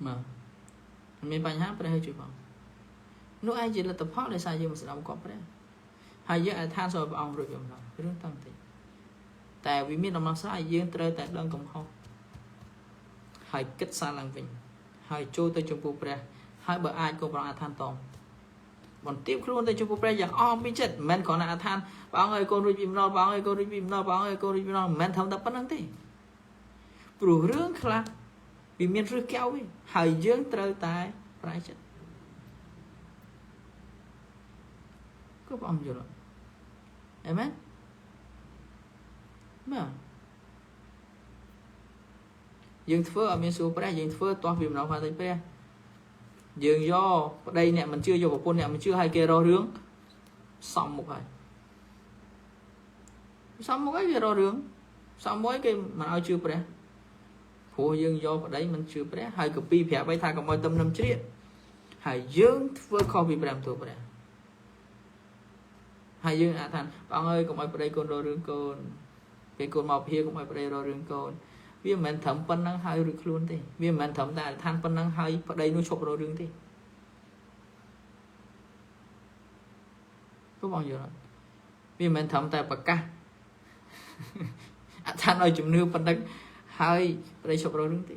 mà mình phải hát đây hơi chịu không nếu ai chỉ là tập hot để sai dương mình sẽ đóng cọp đấy hay dương ai than rồi ông rồi dùng rồi cái tăng thì tại vì miền Nam sai dương trời tại đơn cộng hậu hay kết xa lăng vinh hay trôi tới trong cuộc đời hai bờ ai cũng bằng than tòng bọn tiếp luôn tới trong cuộc đời dạng om bị chết men còn là than bảo ơi con review nó bảo ơi con review nó bảo ơi con review nó men thầm tập bất năng thế bùa rương khác vì miền rước kéo ấy hay dương trời tại phải chết có bao nhiêu rồi amen mà dương phơ ở miền xuôi pre dương phơ toa phim nào phải thấy pre dương do đây nè mình chưa vô một quân nè mình chưa hai kia ro rướng xong một ngày xong một cái kia ro rướng xong mỗi cái mà ao chưa bẻ phù dương do đấy mình chưa bẻ hai cặp pi phèo bay thay cầm môi tâm năm chết hai dương vừa kho bị làm tụi bẻ hai dương thành bạn ơi cầm môi đây con ro rướng con cái con mọc here cầm môi đây ro rướng con vì mình thẩm phân năng hai được luôn đi vì mình thẩm tại than phân năng hai ở đây nó chụp ro rướng đi có bao nhiêu rồi vì mình thẩm tại bạc ca than ơi chụp nêu phân năng hai ở đây chụp ro rướng đi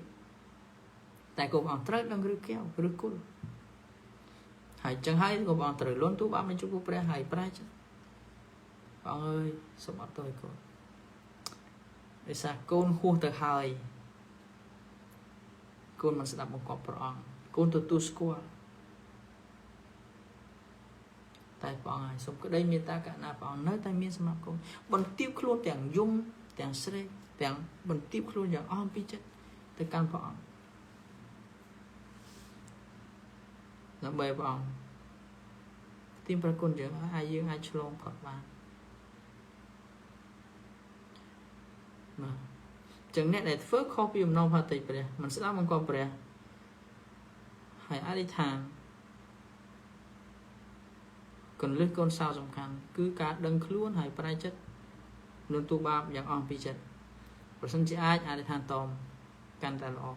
tại cô bạn trách đang rước kéo rước cút hai chẳng hai cô bạn trời luôn tú ba mươi chục cô pre hai pre chứ bạn ơi sống ở tôi cô để sao côn khuôn từ hai côn mình sẽ đặt một cọp prong côn từ tu squat tại bọn ai sống cái đây miền ta cả na bọn nơi tai miền xem nào côn bận tiếp luôn tiếng dung tiếng sre tiếng bận tiếp luôn tiếng om pi chết từ căn bọn nó bề bọn tim pra côn dưỡng ai dương ai chlong phật bạn mà chẳng nét này phước khó phim nông hoa tịch bè mình sẽ làm một con bè hãy ai đi thang còn lướt con sao dòng khăn cứ cá đăng luôn hãy phải chất luôn tu ba dạng on pi chất và sân chỉ ai đi thang tòm can ta lọ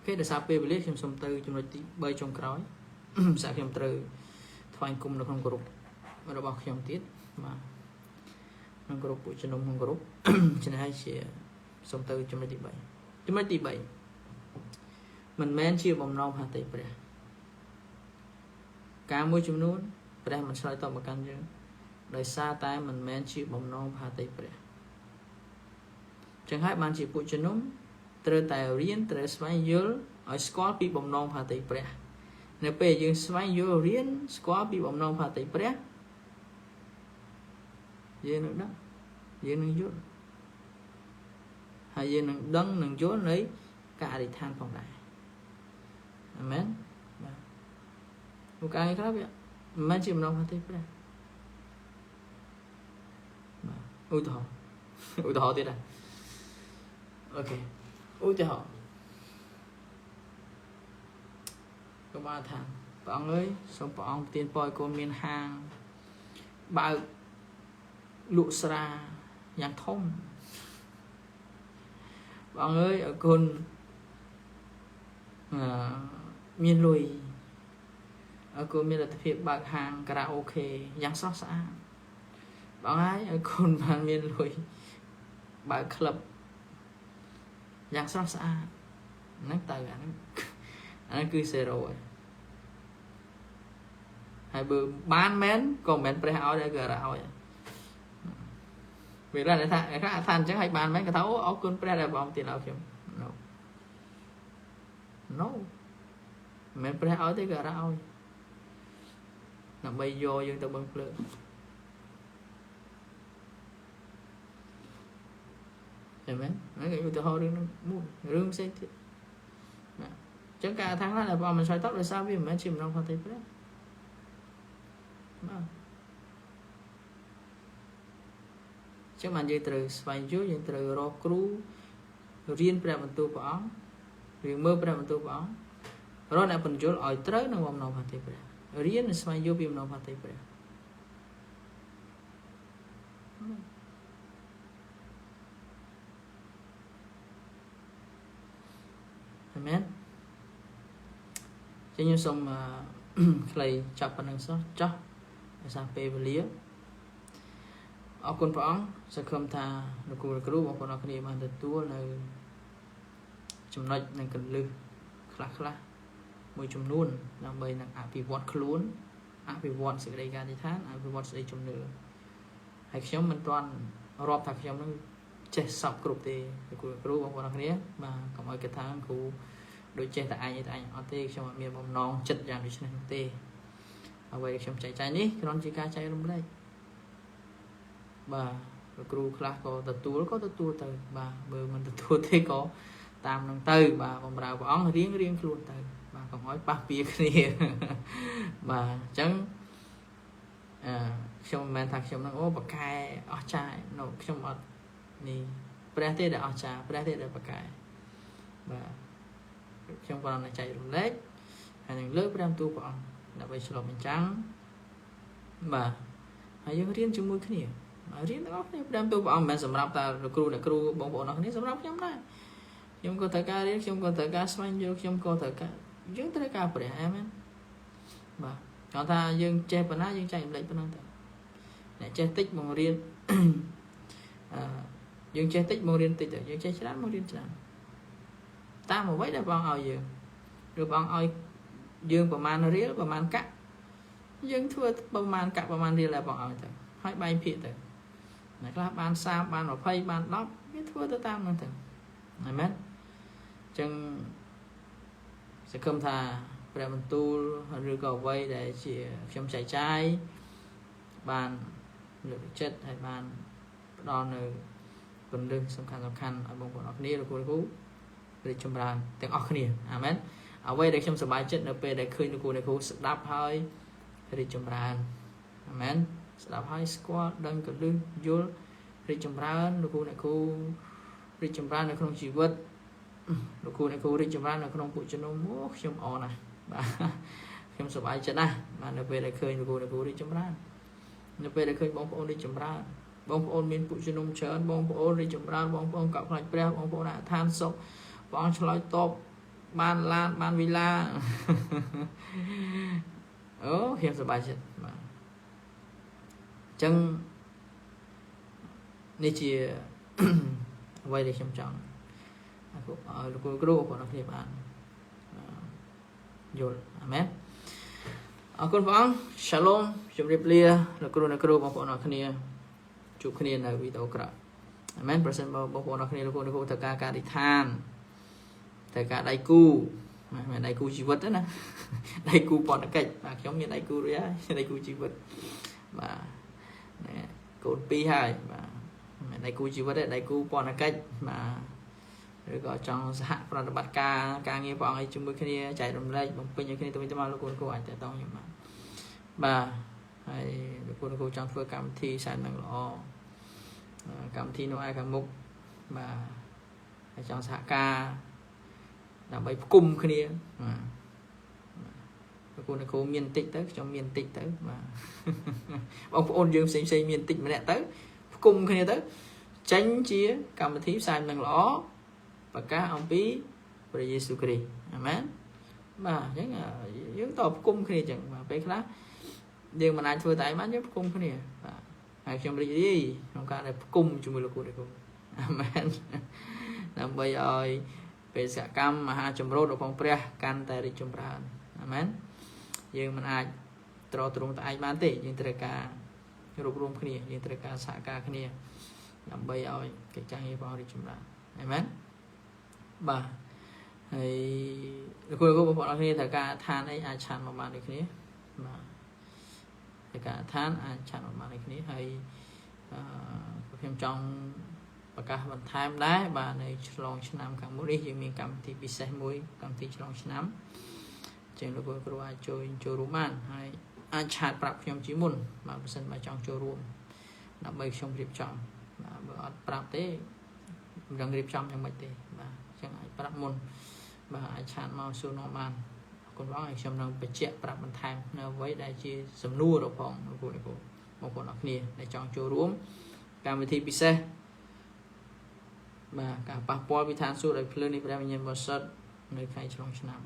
cái để sao pe bê xem xong từ chúng tôi bơi trong cõi sẽ xem từ thoại cùng được không group mà nó bảo xem tiết mà không group của chân không group cho nên hai chị xong từ chúng tôi đi bảy mình men chia vòng non hạt tây bè cá muối chấm nún bè mình xoay tàu một căn chứ đời xa tay mình men chia vòng non hạt tây bè chẳng hạn bạn chỉ phụ chân nún từ tài riêng từ xoay dưa ở squat bị vòng non hạt tây bè nếu bây giờ xoay dưa riêng squat bị vòng non hạt tây bè gì nữa đó gì nữa chút hay gì nữa đăng nữa chút lấy cả đi than phòng lại amen một cái khác vậy mà chịu lòng hạt tây bè ui thọ thế này ok ui thọ các bạn thằng bạn ơi xong bọn tiền bòi con miền hàng bao lụa sra nhang thông bạn ơi ở con miền lùi ở con miền là thực hiện bạc hàng karaoke nhang sót xã bạn ấy ở con bằng miền lùi bạc club nhang sót xã nó từ anh cứ xe rồi hai bữa bán mến còn mến pre áo đây gờ áo vì là để than chẳng hay bàn mấy cái thấu áo côn pre là bom tiền áo kiếm no mến pre áo tới gờ áo nằm bay vô dương tao bưng lửa hiểu mấy nói cái tao ho đừng mua rương xe thiệt chẳng cả tháng là bom mình xoay tóc rồi sao vì mấy chìm trong hoa tây pre chứ mà như từ xoay dưới như từ ro cru riêng pre mình tu bỏ riêng mơ pre mình tu bỏ rồi này mình chốt ở tới nó vòng nòng hạt tây pre riêng xoay dưới phim nòng hạt tây pre amen chứ như xong mà lấy chọc phần năng số cho sao pe về lía ở con phỏng sẽ không tha được cô cứu một con nó kia mà được tua là chấm nói năng cần lư khla môi chấm luôn làm bài năng áp bị vọt khốn áp bị vọt sự đây gan thì thán áp bị vọt sự đây chấm nữa hay nhóm mình toàn rọp thật nhóm nó chết sọc cục thì cô cứu một con nó kia mà còn ở cái tháng cô đôi chết tại ai như tại anh ở tê cho mọi miền bông non chất giảm đi trên tê ở vậy trong chạy chạy ní cái con chỉ ca chạy luôn đây bà cru class có tật tu nó có tật tu từ bà bờ mình tật tu thế có tam nâng tư bà bông rào bóng riêng luôn tư bà còn nói bác bia kia bà chẳng trong men thằng trong nó ô bạc cài ở trái nó trong ở nì bè tê đã ở trái bè tê đã bạc cài và trong con này chạy rung lết hay những lớp đam tu bọn đã bị sụp mình trắng mà hay những riêng chung môi cái gì riêng đó đam tu bọn mình sầm rạp ta rồi kêu bóng bộ nó cái sầm rạp nhắm này trong có thời ca đấy trong có thời ca xoay vô trong có thời ca những thời ca bể em ấy mà chúng ta dương che phần á dương chạy lấy phần năng để che tích bằng riêng dương che tích bằng riêng tích được dương che chán bằng riêng chán ta một vết là bằng ao dương rồi bằng ao dươngประมาณ riêng ประมาณ cắt dương thua ประมาณ cắt ประมาณ riêng là bằng ao thôi hai bay phiệt thôi này là ban sao ban ở phay ban lót biết thua tới tam năng thôi này mấy chân sẽ không thà để mình tu rồi cầu vây để chỉ trong chạy trái bàn lựa chết hay bàn đòn rồi còn đừng song khăn ở bông của nó kia là cô để trong bàn tiếng óc kia amen ở vây để trong sờ bài chết np để khơi nó cô đáp hơi để trong bàn amen đáp hơi squat đừng cần lưng vô để trong bàn nó cô để trong bàn nó không chỉ vật nó cô để trong bàn nó không phụ cho nó múa trong o này trong sờ bài chết à mà np để khơi nó cô để trong bàn nó về để khơi bóng ôn đi chấm ra bóng ôn miền phụ chân ông chớn bóng ôn đi chấm ra bóng ôn cặp lại bèo bóng ôn đã than sốc bóng chơi top ban lan ban villa hiện sự bài chết mà chân này chỉ quay để xem trọng cô của nó thì bạn rồi amen con vắng shalom chúc đẹp lia là cô bằng bộ nó kia chúc kia là video cả amen percent bằng bộ nó kia là cô tất cả đi than tất cả đại cu chi vật đó nè đại cu bọn nó cách mà giống như đại cu đấy đại cu chi vật mà cột pi hai mà đại cu chi vật đấy đại cu bọn nó cách mà rồi có trong hạ phần bắt ca nghe bọn ấy chúng kia chạy đồng đây bằng pin như kia tôi mới lo cô ảnh tại tao nhưng mà bà hay cô trong phương cảm thi sản năng lo cảm thi nó ai cảm mục mà trong hạ ca làm bấy cung kia mà cô miền tịch tới trong miền tịch tới mà ông ôn dương xây miền tịch mà lại tới cung kia tới tránh chia cảm thi sản năng lo và các ông bí về Jesus Christ, amen. Mà những tộc cung kia chẳng mà phải khác, nhưng mà anh thưa tại bán giúp cung kia, hay trong đi không cả là cung chúng mình là cung amen. Làm bây giờ về sẽ cam mà hai chấm rốt ở phòng pre can tại đi chấm ra, amen. Nhưng mà ai trò trung tại bán tệ nhưng tất cả rụp rụm kia nhưng tất cả xã cả kia làm bây giờ cái trang như vào đi chấm ra, amen. Bà thì cô bọn nó khi thầy ca than ấy ai chán một màn được thế mà thầy ca than ai chán một màn được thế hay phim trong và cả vận tham đá bà này lòng năm càng mũi đi mình cầm thì bị say mũi cầm thì lòng năm trên lúc cô ai chơi roman hay ai chán bạc phim chỉ muốn mà sân mà trong chơi room là bây trong điệp trọng mà bữa bạc thế đang điệp trong trong mấy thế mà chẳng ai bạc môn và ai chán mau số nó man còn đó ai trong đang bị chết bạc vận tham nó với đại chi sầm nua được phòng của một con ọc nè để chọn chơi room cầm thì bị say mà cả ba po bị than số để phơi này phải nhân vật sật nơi khai trong năm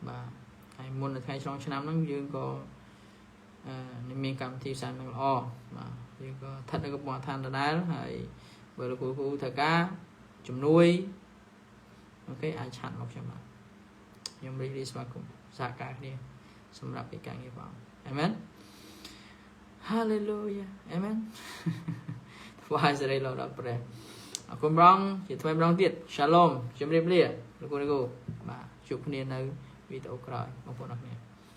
và khai môn là khai trong năm nó dương có mình cầm thì sản năng o mà dương có thật là có bỏ than là đá hay bởi là của thầy cá chùm nuôi ok ai chặn một cho mà nhưng đi qua cùng xa cả đi xongรับcái càng như vậy amen hallelujah amen và giờ đây là đọc rồi con bông chỉ thôi bông tiệt shalom chấm điểm liệt cô mà chụp niên nơi video cày một phần này